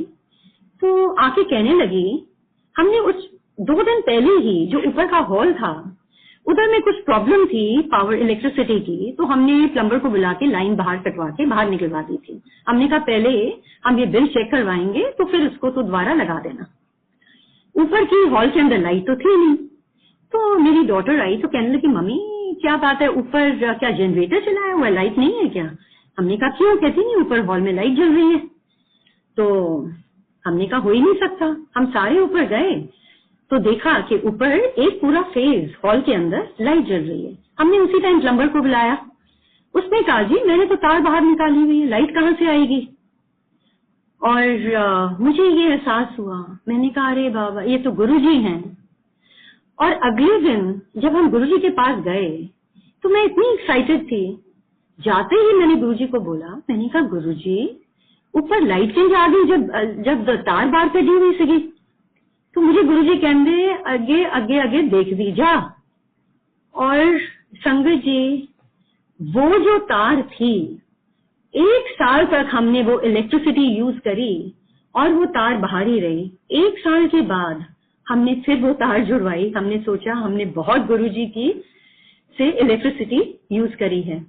तो आके कहने लगी, हमने उस 2 दिन पहले ही जो ऊपर का हॉल था उधर में कुछ प्रॉब्लम थी पावर इलेक्ट्रिसिटी की, तो हमने प्लम्बर को बुला के लाइन बाहर कटवा के बाहर निकलवा दी थी। हमने कहा पहले हम ये बिल चेक करवाएंगे तो फिर उसको तो दोबारा लगा देना। ऊपर की हॉल के अंदर लाइट तो थी नहीं। तो मेरी डॉटर आई तो कहने लगी, मम्मी क्या बात है, ऊपर क्या जनरेटर चलाया हुआ है, लाइट नहीं है क्या? हमने कहा क्यों? कहती नहीं, ऊपर हॉल में लाइट जल रही है। तो हमने कहा हो ही नहीं सकता। हम सारे ऊपर गए तो देखा कि ऊपर एक पूरा फेज हॉल के अंदर लाइट जल रही है। हमने उसी टाइम प्लम्बर को बुलाया। उसने कहा जी मैंने तो तार बाहर निकाली हुई है, लाइट कहाँ से आएगी? और मुझे ये एहसास हुआ, मैंने कहा अरे बाबा ये तो गुरुजी हैं। और अगले दिन जब हम गुरुजी के पास गए तो मैं इतनी एक्साइटेड थी, जाते ही मैंने गुरुजी को बोला, मैंने कहा गुरुजी ऊपर लाइट क्यों आ गई जब तार बाहर कटी हुई सीगी? तो मुझे गुरुजी कहते आगे आगे आगे देख दी जा। और संगत जी वो जो तार थी, 1 साल तक हमने वो इलेक्ट्रिसिटी यूज करी और वो तार बाहर ही रही। 1 साल के बाद हमने फिर वो तार जुड़वाई। हमने सोचा हमने बहुत गुरुजी की से इलेक्ट्रिसिटी यूज करी है।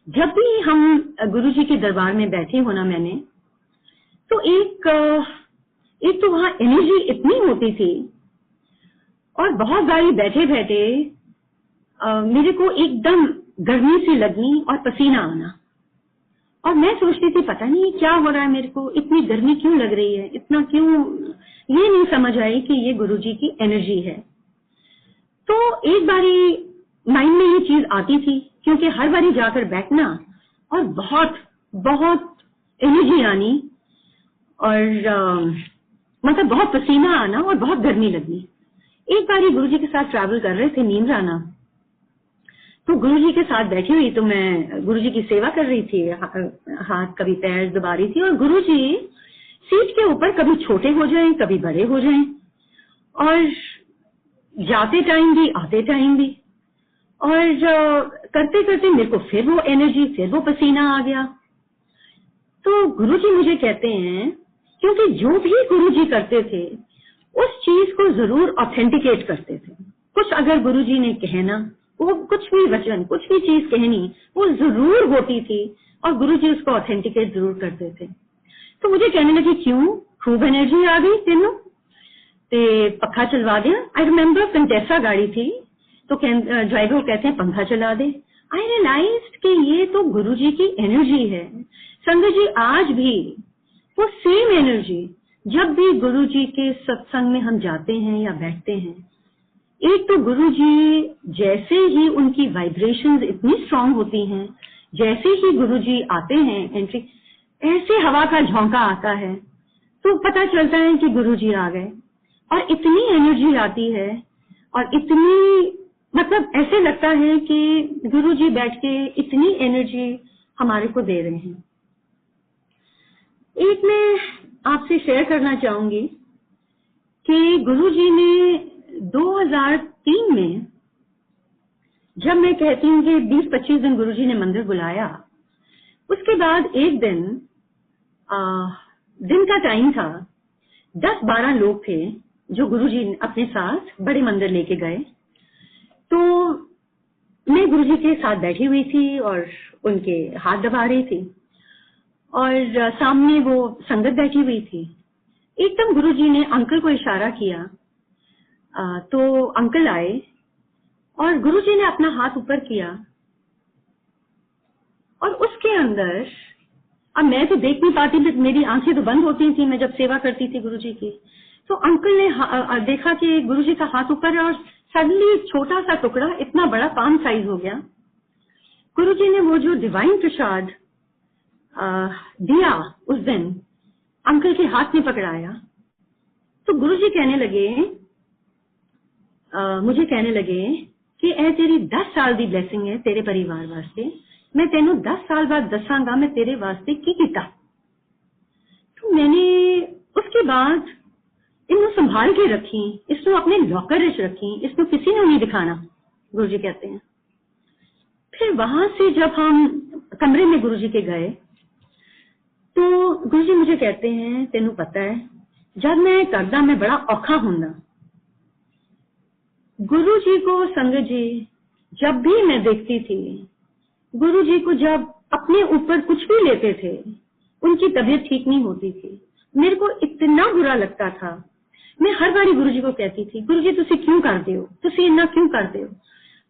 जब भी हम गुरुजी के दरबार में बैठी होना मैंने, तो एक तो वहां एनर्जी इतनी होती थी, और बहुत बारी बैठे बैठे मेरे को एकदम गर्मी सी लगनी और पसीना आना, और मैं सोचती थी पता नहीं क्या हो रहा है, मेरे को इतनी गर्मी क्यों लग रही है, इतना क्यों, ये नहीं समझ आई कि ये गुरुजी की एनर्जी है। तो एक बारी माइंड में ये चीज आती थी, क्योंकि हर बारी जाकर बैठना और बहुत बहुत एनर्जी आनी, और मतलब बहुत पसीना आना और बहुत गर्मी लगनी। एक बारी गुरुजी के साथ ट्रैवल कर रहे थे नीमराना, तो गुरुजी के साथ बैठी हुई, तो मैं गुरुजी की सेवा कर रही थी, हाथ कभी पैर दबा रही थी, और गुरुजी सीट के ऊपर कभी छोटे हो जाएं कभी बड़े हो जाएं, और जाते टाइम भी आते टाइम भी, और करते करते मेरे को फिर वो एनर्जी, फिर वो पसीना आ गया। तो गुरुजी मुझे कहते हैं, क्योंकि जो भी गुरुजी करते थे उस चीज को जरूर ऑथेंटिकेट करते थे। कुछ अगर गुरुजी ने कहना, वो कुछ भी वचन, कुछ भी चीज कहनी, वो जरूर होती थी, और गुरुजी उसको ऑथेंटिकेट जरूर करते थे। तो मुझे कहने लगी क्यों, खूब एनर्जी आ गई तेनों ते पखा चलवा दिया। आई रिमेम्बर कंटेसा गाड़ी थी, तो ड्राइवर कहते हैं पंखा चला दे। आई रियलाइज्ड कि ये तो गुरुजी की एनर्जी है। संगत जी आज भी वो सेम एनर्जी, जब भी गुरुजी के सत्संग में हम जाते हैं या बैठते हैं, एक तो गुरुजी जैसे ही उनकी वाइब्रेशंस इतनी स्ट्रांग होती हैं, जैसे ही गुरुजी आते हैं एंट्री, ऐसे हवा का झोंका आता है तो पता चलता है कि गुरुजी आ गए, और इतनी एनर्जी आती है, और इतनी मतलब ऐसे लगता है कि गुरुजी बैठ के इतनी एनर्जी हमारे को दे रहे हैं। एक मैं आपसे शेयर करना चाहूंगी कि गुरुजी ने 2003 में, जब मैं कहती हूँ कि 20-25 दिन गुरुजी ने मंदिर बुलाया, उसके बाद एक दिन दिन का टाइम था, 10-12 लोग थे जो गुरुजी अपने साथ बड़े मंदिर लेके गए। तो मैं गुरुजी के साथ बैठी हुई थी और उनके हाथ दबा रही थी, और सामने वो संगत बैठी हुई थी। एकदम गुरुजी ने अंकल को इशारा किया, तो अंकल आए और गुरुजी ने अपना हाथ ऊपर किया और उसके अंदर, अब मैं तो देख नहीं पाती, मेरी आंखें तो बंद होती थी मैं जब सेवा करती थी गुरुजी की। तो अंकल ने देखा कि गुरुजी का हाथ ऊपर है और सडनली छोटा सा टुकड़ा इतना बड़ा पाम साइज हो गया। गुरुजी ने वो जो डिवाइन प्रसाद दिया उस दिन अंकल के हाथ में पकड़ाया। तो गुरुजी कहने लगे, मुझे कहने लगे कि ए तेरी 10 साल दी ब्लेसिंग है तेरे परिवार वास्ते, मैं तेनू 10 साल बाद दसांगा मैं तेरे वास्ते की कीता। तो मैंने उसके बाद इन्हों संभाल के रखी, इसको अपने लॉकर विच रखी, इसको किसी ने नहीं दिखाना, गुरुजी कहते हैं। फिर वहां से जब हम कमरे में गुरुजी के गए तो गुरुजी मुझे कहते हैं, तेनू पता है जब मैं करदा मैं बड़ा औखा हुंदा। गुरुजी को संगत जी जब भी मैं देखती थी, गुरुजी को जब अपने ऊपर कुछ भी लेते थे उनकी तबीयत ठीक नहीं होती थी, मेरे को इतना बुरा लगता था। मैं हर बारी गुरुजी को कहती थी, गुरुजी तुसी क्यों करते हो, तुसी इन्ना क्यों करते हो।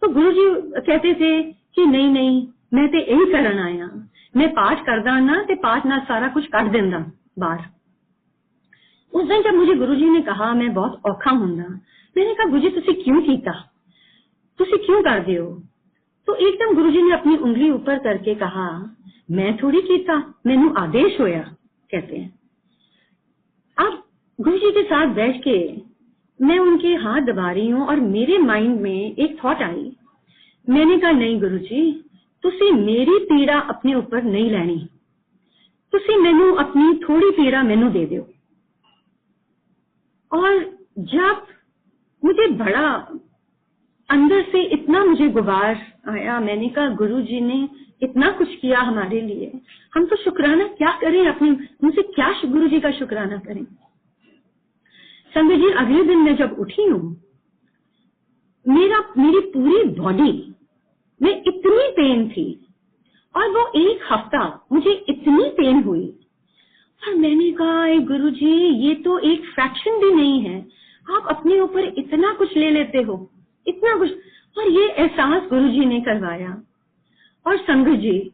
तो गुरुजी कहते थे कि नहीं नहीं मैं ते यही करन आया, मैं पाठ करदा ना ते पाठ नाल सारा कुछ कट दिंदा बाहर। उस दिन जब मुझे गुरुजी ने कहा मैं बहुत औखा हुंदा, मैंने कहा गुरुजी तुसी क्यों कीता, तुसी क्यों करदे हो। तो एकदम गुरुजी ने अपनी उंगली ऊपर करके कहा, मैं थोड़ी कीता, मैनू आदेश होया, कहते हैं। अब गुरुजी के साथ बैठ के मैं उनके हाथ दबा रही हूँ और मेरे माइंड में एक थॉट आई। मैंने कहा नहीं गुरुजी तुसी मेरी पीड़ा अपने ऊपर नहीं लेनी, तुसी मैनू अपनी थोड़ी पीड़ा मैनू दे दो। और जब मुझे बड़ा अंदर से इतना मुझे गुबार आया, मैंने कहा गुरुजी ने इतना कुछ किया हमारे लिए, हम तो शुक्राना क्या करें, अपने मुझसे क्या गुरुजी का शुक्राना करें। संगत जी अगले दिन मैं जब उठी हूँ, मेरी पूरी बॉडी में इतनी पेन थी और वो एक हफ्ता मुझे इतनी पेन हुई और मैंने कहा गुरुजी ये तो एक फ्रैक्शन भी नहीं है, आप अपने ऊपर इतना कुछ ले लेते हो, इतना कुछ। और ये एहसास गुरुजी ने करवाया। और संगत जी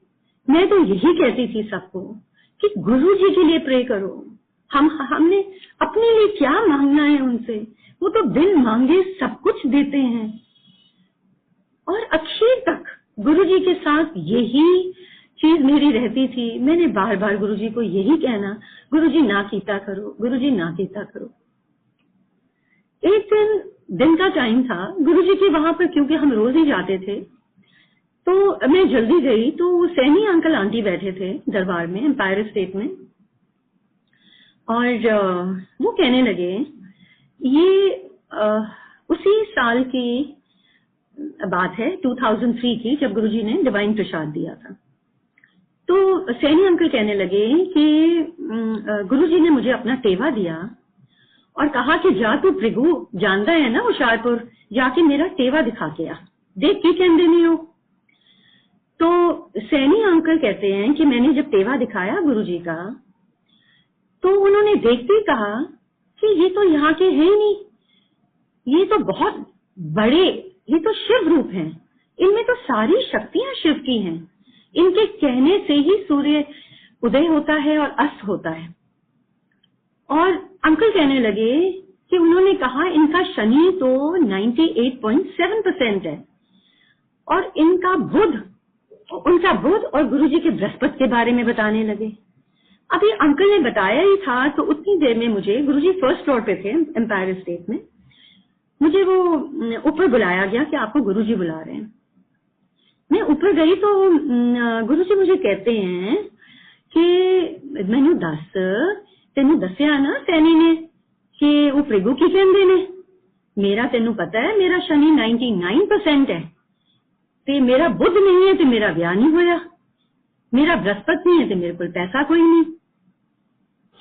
मैं तो यही कहती थी सबको कि गुरुजी के लिए प्रे करो। हमने अपने लिए क्या मांगना है उनसे, वो तो बिन मांगे सब कुछ देते हैं। और आखिर तक गुरुजी के साथ यही चीज मेरी रहती थी, मैंने बार बार गुरुजी को यही कहना, गुरुजी ना कीता करो, गुरुजी ना कीता करो। एक दिन का टाइम था, गुरुजी के वहां पर क्योंकि हम रोज ही जाते थे तो मैं जल्दी गई, तो सैनी अंकल आंटी बैठे थे दरबार में एम्पायर स्टेट में। और वो कहने लगे, ये उसी साल की बात है 2003 की, जब गुरुजी ने डिवाइन प्रसाद दिया था। तो सैनी अंकल कहने लगे कि गुरुजी ने मुझे अपना टेवा दिया और कहा कि जा तू भृगु जानता है ना होशियारपुर, जाके मेरा टेवा दिखा के आ, देख की कहते नहीं हो। तो सैनी अंकल कहते हैं कि मैंने जब टेवा दिखाया गुरुजी का, तो उन्होंने देखते ही कहा कि ये तो यहाँ के हैं ही नहीं, ये तो बहुत बड़े, ये तो शिव रूप हैं, इनमें तो सारी शक्तियां शिव की हैं, इनके कहने से ही सूर्य उदय होता है और अस्त होता है। और अंकल कहने लगे कि उन्होंने कहा इनका शनि तो 98.7% है और उनका बुध और गुरुजी के बृहस्पति के बारे में बताने लगे। अभी अंकल ने बताया ही था, तो उतनी देर में मुझे, गुरुजी फर्स्ट फ्लोर पे थे एम्पायर स्टेट में, मुझे वो ऊपर बुलाया गया कि आपको गुरुजी बुला रहे हैं। मैं ऊपर गई तो गुरुजी मुझे कहते हैं कि मैनू दस, तेनू दसिया ना सैनी ने कि वो प्रभु की कहते ने, मेरा तेनू पता है मेरा शनि 99% है, ते मेरा बुध नहीं है तो मेरा ब्याह नहीं होया, मेरा बृहस्पति नहीं है तो मेरे को पैसा कोई नहीं।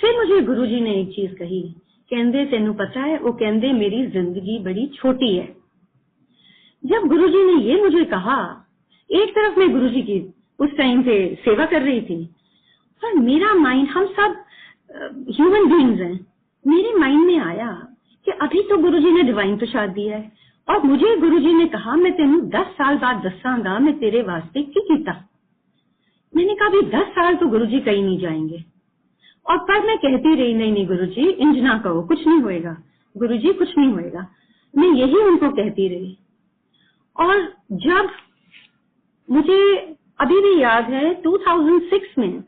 फिर मुझे गुरुजी ने एक चीज कही, कहते तेनू पता है, वो कहते मेरी जिंदगी बड़ी छोटी है। जब गुरुजी ने ये मुझे कहा, एक तरफ मैं गुरुजी की उस टाइम पे सेवा कर रही थी पर मेरा माइंड, हम सब ह्यूमन बीइंग्स हैं, मेरे माइंड में आया कि अभी तो गुरुजी ने डिवाइन प्रसाद दिया है और मुझे गुरुजी ने कहा मैं तेनू 10 साल बाद दसांगा मैं तेरे वास्ते की कीता। मैंने कहा अभी 10 साल तो गुरुजी कहीं नहीं जाएंगे। और पर मैं कहती रही नहीं नहीं गुरुजी इंज ना कहो, कुछ नहीं होएगा, गुरुजी कुछ नहीं होएगा, मैं यही उनको कहती रही। और जब मुझे अभी भी याद है 2006 में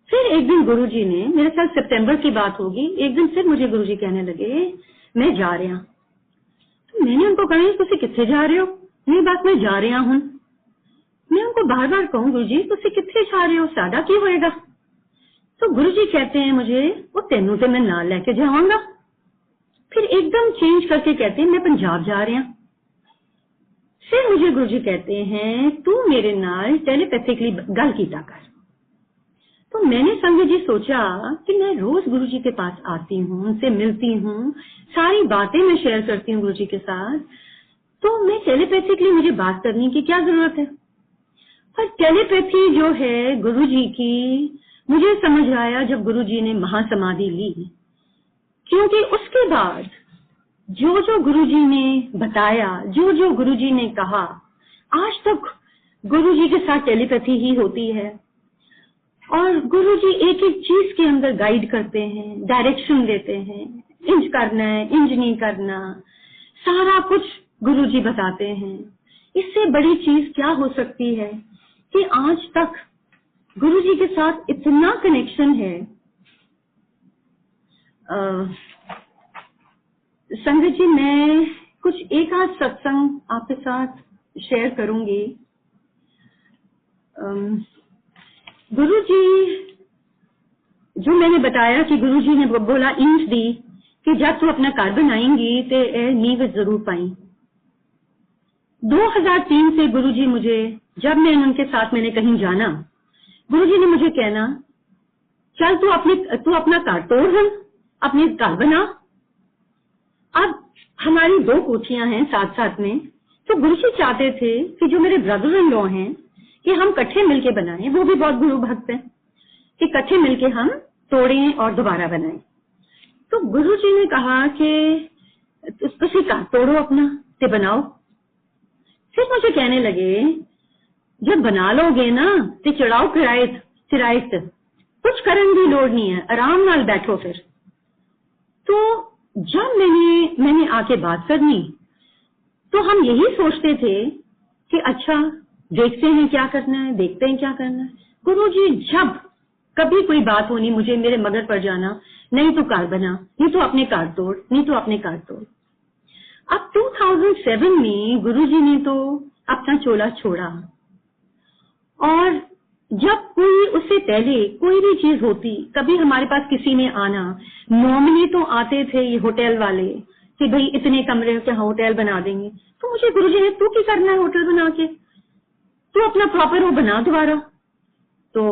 फिर एक दिन गुरुजी ने, मेरे ख्याल सितंबर की बात होगी, एक दिन फिर मुझे गुरुजी कहने लगे मैं जा रहा। तो मैंने उनको कहा तुसी किथे जा रहे हो? ये बात मैं जा रहा हूं। मैं उनको बार बार कहूं गुरुजी तुसी किथे जा रहे हो, सादा की होएगा? तो गुरुजी कहते हैं मुझे वो तेनू ते मैं नाल लेके जावांगा। फिर एकदम चेंज करके कहते हैं मैं पंजाब जा रहा। फिर मुझे गुरुजी कहते हैं तू मेरे नाल टेलीपैथिकली गल कीता कर। तो मैंने संगत जी सोचा कि मैं रोज गुरुजी के पास आती हूँ, उनसे मिलती हूँ, सारी बातें मैं शेयर करती हूँ गुरुजी के साथ, तो मैं टेलीपैथिकली मुझे बात करने की क्या जरूरत है? पर टेलीपैथी जो है गुरुजी की, मुझे समझ आया जब गुरुजी ने महासमाधि ली, क्योंकि उसके बाद जो जो गुरुजी ने बताया, जो जो गुरुजी ने कहा, आज तक गुरुजी के साथ टेलीपैथी ही होती है। और गुरुजी एक एक चीज के अंदर गाइड करते हैं, डायरेक्शन देते हैं, इंज करना है, इंज नहीं करना, सारा कुछ गुरुजी बताते हैं। इससे बड़ी चीज क्या हो सकती है कि आज तक गुरुजी के साथ इतना कनेक्शन है। संगत जी मैं कुछ एक आध सत्संग आपके साथ शेयर करूंगी। गुरुजी जो मैंने बताया कि गुरुजी ने बोला इंच दी कि जब तू अपना घर बनाएंगी तो नींव जरूर पाई। 2003 से गुरुजी मुझे, जब मैं उनके साथ मैंने कहीं जाना, गुरुजी ने मुझे कहना चल तू अपना घर तोड़ हम अपने घर बना। अब हमारी 2 कोठियां हैं साथ साथ में, तो गुरुजी चाहते थे कि जो मेरे ब्रदर इन लॉ हैं कि हम इकट्ठे मिलके बनाएं, वो भी बहुत गुरु भक्त हैं, कि इकट्ठे मिलके हम तोड़ें और दोबारा बनाएं। तो गुरुजी ने कहा कि तुसी घर तोड़ो अपना ते बनाओ। फिर मुझे कहने लगे जब बना लोगे ना ते चढ़ाओ किरायत, कुछ करने की लोड़ नहीं है, आराम नाल बैठो। फिर तो जब मैंने आके बात करनी तो हम यही सोचते थे कि अच्छा देखते हैं क्या करना है, देखते हैं क्या करना है। गुरुजी जब कभी कोई बात होनी मुझे मेरे मगर पड़ जाना, नहीं तो घर बना, नहीं तो अपने घर तोड़, नहीं तो अपने घर तोड़। अब 2007 में गुरुजी ने तो अपना चोला छोड़ा और जब कोई उससे पहले कोई भी चीज होती, कभी हमारे पास किसी ने आना, नॉर्मली तो आते थे ये होटल वाले कि भाई इतने कमरे के होटल बना देंगे। तो मुझे गुरुजी ने तू क्या करना है होटल बना के, तू अपना प्रॉपर वो बना दोबारा। तो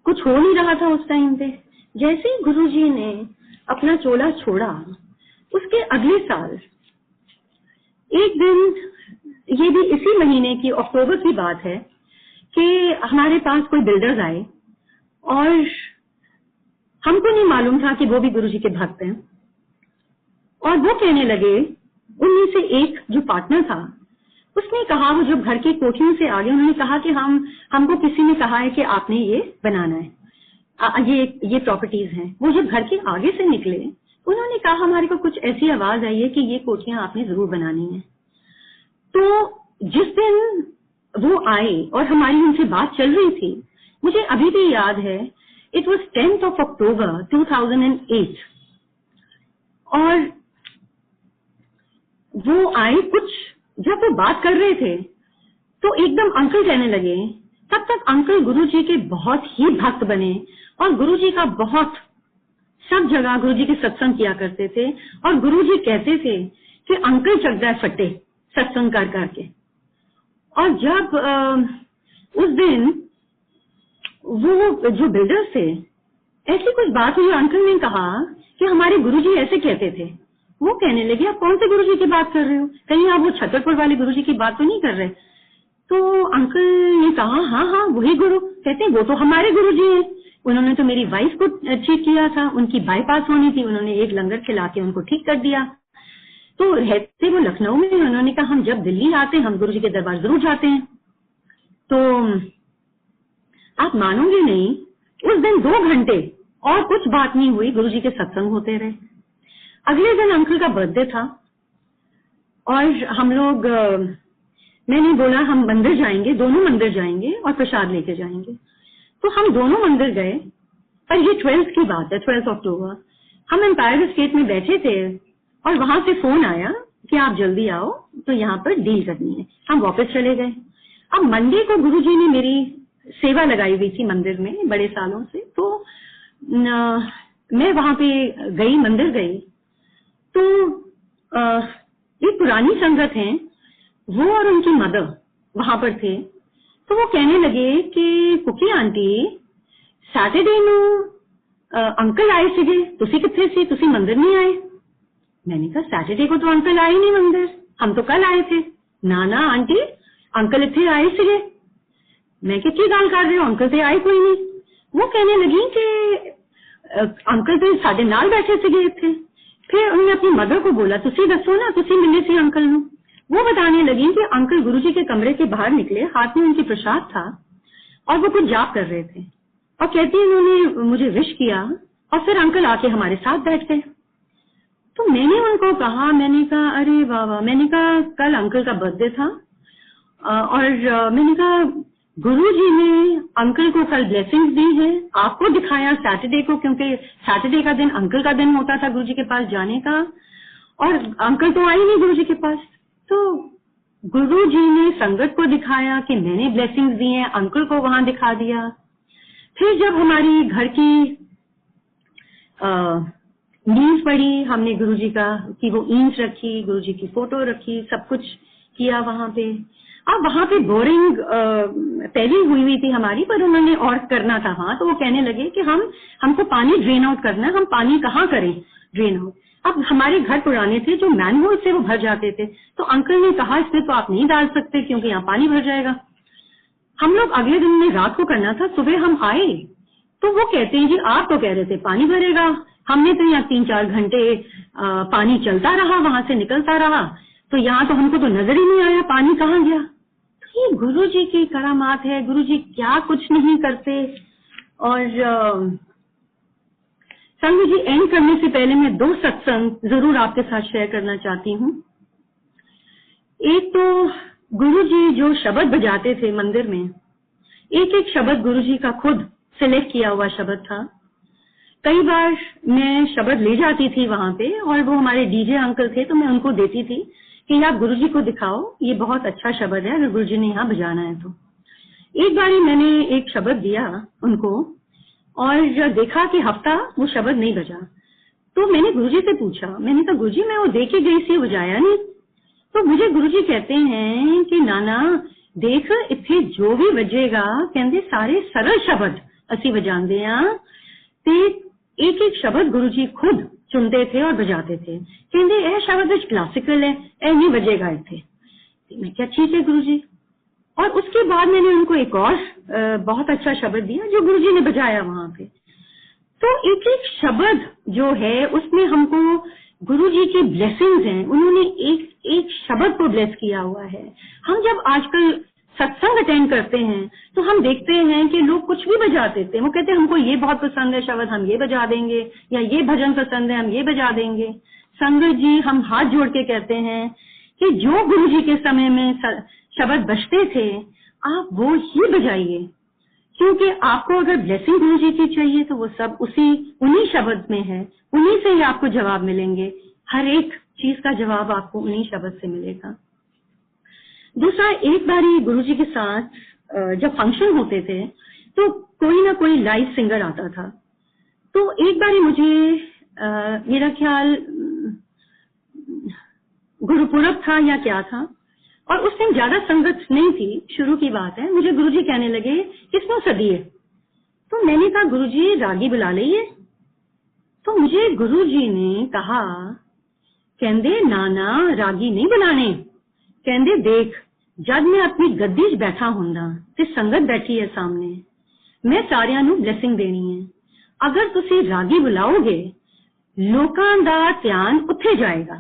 कुछ हो नहीं रहा था उस टाइम पे। जैसे ही गुरुजी ने अपना चोला छोड़ा, उसके अगले साल एक दिन, ये भी इसी महीने की अक्टूबर की बात है, कि हमारे पास कोई बिल्डर्स आए और हमको नहीं मालूम था कि वो भी गुरुजी के भक्त हैं। और वो कहने लगे, उनमें से एक जो पार्टनर था उसने कहा, वो जब घर की कोठियों से आगे, उन्होंने कहा कि हमको किसी ने कहा है कि आपने ये बनाना है, ये प्रॉपर्टीज हैं। वो जब घर के आगे से निकले, उन्होंने कहा हमारे को कुछ ऐसी आवाज आई है कि ये कोठियां आपने जरूर बनानी है। तो जिस दिन वो आए और हमारी उनसे बात चल रही थी, मुझे अभी भी याद है, it was 10th of October 2008। और वो आए, कुछ जब वो बात कर रहे थे तो एकदम अंकल कहने लगे। तब तक अंकल गुरुजी के बहुत ही भक्त बने और गुरुजी का बहुत, सब जगह गुरुजी के सत्संग किया करते थे और गुरुजी कहते थे कि अंकल चढ़ है फटे सत्संग कर करके। और जब उस दिन वो जो बिल्डर्स थे, ऐसी कुछ बात हुई, अंकल ने कहा कि हमारे गुरुजी ऐसे कहते थे। वो कहने लगे आप कौन से गुरुजी की बात कर रहे हो, कहीं आप वो छतरपुर वाले गुरुजी की बात तो नहीं कर रहे? तो अंकल ने कहा हाँ हाँ वही गुरु कहते वो तो हमारे गुरुजी हैं, उन्होंने तो मेरी वाइफ को ठीक किया था, उनकी बाईपास होनी थी, उन्होंने एक लंगर खिला के उनको ठीक कर दिया। तो रहते वो लखनऊ में, उन्होंने कहा हम जब दिल्ली आते हैं हम गुरुजी के दरबार जरूर जाते हैं। तो आप मानोगे नहीं, उस दिन 2 घंटे और कुछ बात नहीं हुई, गुरुजी के सत्संग होते रहे। अगले दिन अंकल का बर्थडे था और हम लोग, मैंने बोला हम मंदिर जाएंगे, दोनों मंदिर जाएंगे और प्रसाद लेके जाएंगे। तो हम दोनों मंदिर गए, पर ये 12th की बात है, 12 अक्टूबर। हम एम्पायर स्टेट में बैठे थे और वहां से फोन आया कि आप जल्दी आओ, तो यहाँ पर डील करनी है। हम वापस चले गए। अब मंडे को गुरुजी ने मेरी सेवा लगाई हुई थी मंदिर में बड़े सालों से, तो मैं वहां पे गई, मंदिर गई। तो एक पुरानी संगत है, वो और उनकी मदर वहां पर थे। तो वो कहने लगे कि कुकी आंटी सैटरडे ਨੂੰ अंकल आए ਸੀਗੇ, ਤੁਸੀਂ ਕਿੱਥੇ ਸੀ, ਤੁਸੀਂ मंदिर नहीं आए। मैंने कहा सैटरडे को तो अंकल आए नहीं मंदिर, हम तो कल आए थे। ना ना आंटी, अंकल इतने आए ਸੀਗੇ। मैं क्या की गल कर रहे हो, अंकल तो आए कोई नहीं। वो कहने लगी कि अंकल तो साडे नाल बैठे ਸੀਗੇ ਇੱਥੇ। फिर उन्होंने अपनी मदर को बोला, तुसी दसो ना, तुसी मिले सी अंकल ਨੂੰ। वो बताने लगी कि अंकल गुरुजी के कमरे के बाहर निकले, हाथ में उनकी प्रसाद था और वो कुछ जाप कर रहे थे, और कहती है उन्होंने मुझे विश किया और फिर अंकल आके हमारे साथ बैठ गए। तो मैंने उनको कहा, मैंने कहा अरे वाह वाह, मैंने कहा कल अंकल का बर्थडे था और मैंने कहा गुरुजी ने अंकल को कल ब्लेसिंग्स दी है, आपको दिखाया सैटरडे को, क्योंकि सैटरडे का दिन अंकल का दिन होता था गुरुजी के पास जाने का, और अंकल तो आए नहीं गुरुजी के पास। तो गुरुजी ने संगत को दिखाया कि मैंने ब्लेसिंग्स दी हैं, अंकल को वहां दिखा दिया। फिर जब हमारी घर की नींव पड़ी, हमने गुरुजी का की वो ईंट रखी, गुरुजी की फोटो रखी, सब कुछ किया वहां पे। अब वहां पे बोरिंग पहले हुई थी हमारी, पर उन्होंने और करना था वहां। तो वो कहने लगे कि हमको पानी ड्रेन आउट करना है, हम पानी कहाँ करें ड्रेन आउट। अब हमारे घर पुराने थे जो मैनहोल से वो भर जाते थे, तो अंकल ने कहा इसमें तो आप नहीं डाल सकते क्योंकि यहाँ पानी भर जाएगा। हम लोग अगले दिन में रात को करना था, सुबह हम आए तो वो कहते हैं जी आप तो कह रहे थे पानी भरेगा, हमने तो यहाँ 3-4 घंटे पानी चलता रहा, वहां से निकलता रहा, तो यहाँ तो हमको तो नजर ही नहीं आया पानी कहाँ गया। तो ये गुरुजी की करामात है, गुरुजी क्या कुछ नहीं करते। और संग जी, एंड करने से पहले मैं 2 सत्संग जरूर आपके साथ शेयर करना चाहती हूँ। एक तो गुरुजी जो शब्द बजाते थे मंदिर में, एक एक शब्द गुरुजी का खुद सिलेक्ट किया हुआ शब्द था। कई बार मैं शब्द ले जाती थी वहां पे और वो हमारे डीजे अंकल थे, तो मैं उनको देती थी कि आप गुरुजी को दिखाओ, ये बहुत अच्छा शब्द है, अगर गुरुजी ने यहाँ बजाना है तो। एक बार मैंने एक शब्द दिया उनको और देखा कि हफ्ता वो शब्द नहीं बजा। तो मैंने गुरुजी से पूछा, मैंने कहा गुरुजी मैं वो दे के गई सी, बजाया नहीं। तो मुझे गुरुजी कहते हैं कि नाना देख इत्थे जो भी बजेगा, कहते सारे सरल शब्द असी बजाते हैं, ते एक एक शब्द गुरुजी खुद चुनते थे और बजाते थे। कहते यह शब्द क्लासिकल है, यह नहीं बजेगा इत्थे। मैं क्या ठीक है गुरुजी। और उसके बाद मैंने उनको एक और बहुत अच्छा शब्द दिया जो गुरुजी ने बजाया वहां पे। तो एक एक शब्द जो है उसमें हमको गुरुजी की ब्लेसिंग्स हैं, उन्होंने एक एक शब्द को ब्लेस किया हुआ है। हम जब आजकल सत्संग अटेंड करते हैं तो हम देखते हैं कि लोग कुछ भी बजाते थे, वो कहते हैं हमको ये बहुत पसंद है शब्द, हम ये बजा देंगे, या ये भजन पसंद है हम ये बजा देंगे। संगत जी, हम हाथ जोड़ के कहते हैं कि जो गुरुजी के समय में शब्द बजते थे आप वो ही बजाइए, क्योंकि आपको अगर ब्लेसिंग गुरुजी की चाहिए तो वो सब उन्हीं शब्द में है, उन्हीं से ही आपको जवाब मिलेंगे। हर एक चीज का जवाब आपको उन्हीं शब्द से मिलेगा। दूसरा, एक बारी गुरुजी के साथ जब फंक्शन होते थे तो कोई ना कोई लाइव सिंगर आता था। तो एक बारी मुझे मेरा ख्याल गुरुपुरब था या क्या था, और उस दिन ज्यादा संगत नहीं थी, शुरू की बात है। मुझे गुरुजी कहने लगे किसको सदिए। तो मैंने कहा गुरुजी रागी बुला लीजिए। तो मुझे गुरुजी ने कहा, कहंदे नाना रागी नहीं बुलाने, कहंदे देख जब मैं अपनी गद्दी च बैठा हुंदा ते संगत बैठी है सामने, मैं सारियां नू ब्लेसिंग देनी है। अगर तुसी रागी बुलाओगे लोकां दा ध्यान उत्थे जाएगा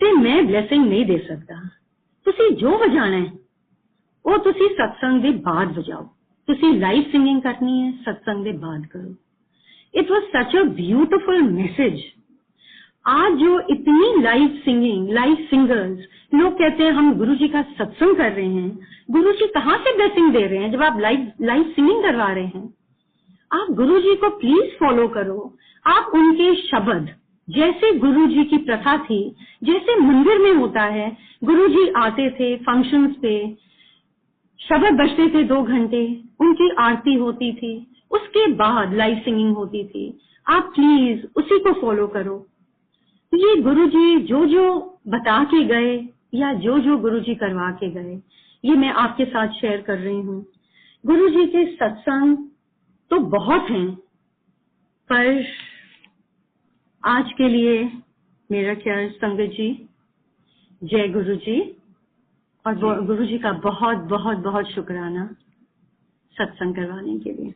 ते मैं ब्लेसिंग नहीं दे सकता। तुसी जो बजाना है वो तुसी सत्संग दे बाद बजाओ। तुसी लाइव सिंगिंग करनी है, सत्संग दे बाद करो। It was such a beautiful message. आज जो इतनी लाइव सिंगिंग, लाइव सिंगर्स, लोग कहते हैं हम गुरुजी का सत्संग कर रहे हैं, गुरुजी कहाँ से ब्लेसिंग दे रहे हैं जब आप लाइव सिंगिंग करवा रहे हैं। आप गुरुजी को प्लीज फॉलो करो। आप उनके शब्द, जैसे गुरुजी की प्रथा थी, जैसे मंदिर में होता है, गुरुजी आते थे फंक्शंस पे, शब्द बजते थे 2 घंटे, उनकी आरती होती थी, उसके बाद लाइव सिंगिंग होती थी। आप प्लीज उसी को फॉलो करो। ये गुरुजी जो जो बता के गए या जो जो गुरुजी करवा के गए, ये मैं आपके साथ शेयर कर रही हूँ। गुरुजी के सत्संग तो बहुत हैं, पर आज के लिए मेरा ख्याल संगत जी, जय गुरुजी, और गुरुजी का बहुत बहुत बहुत शुक्राना सत्संग करवाने के लिए।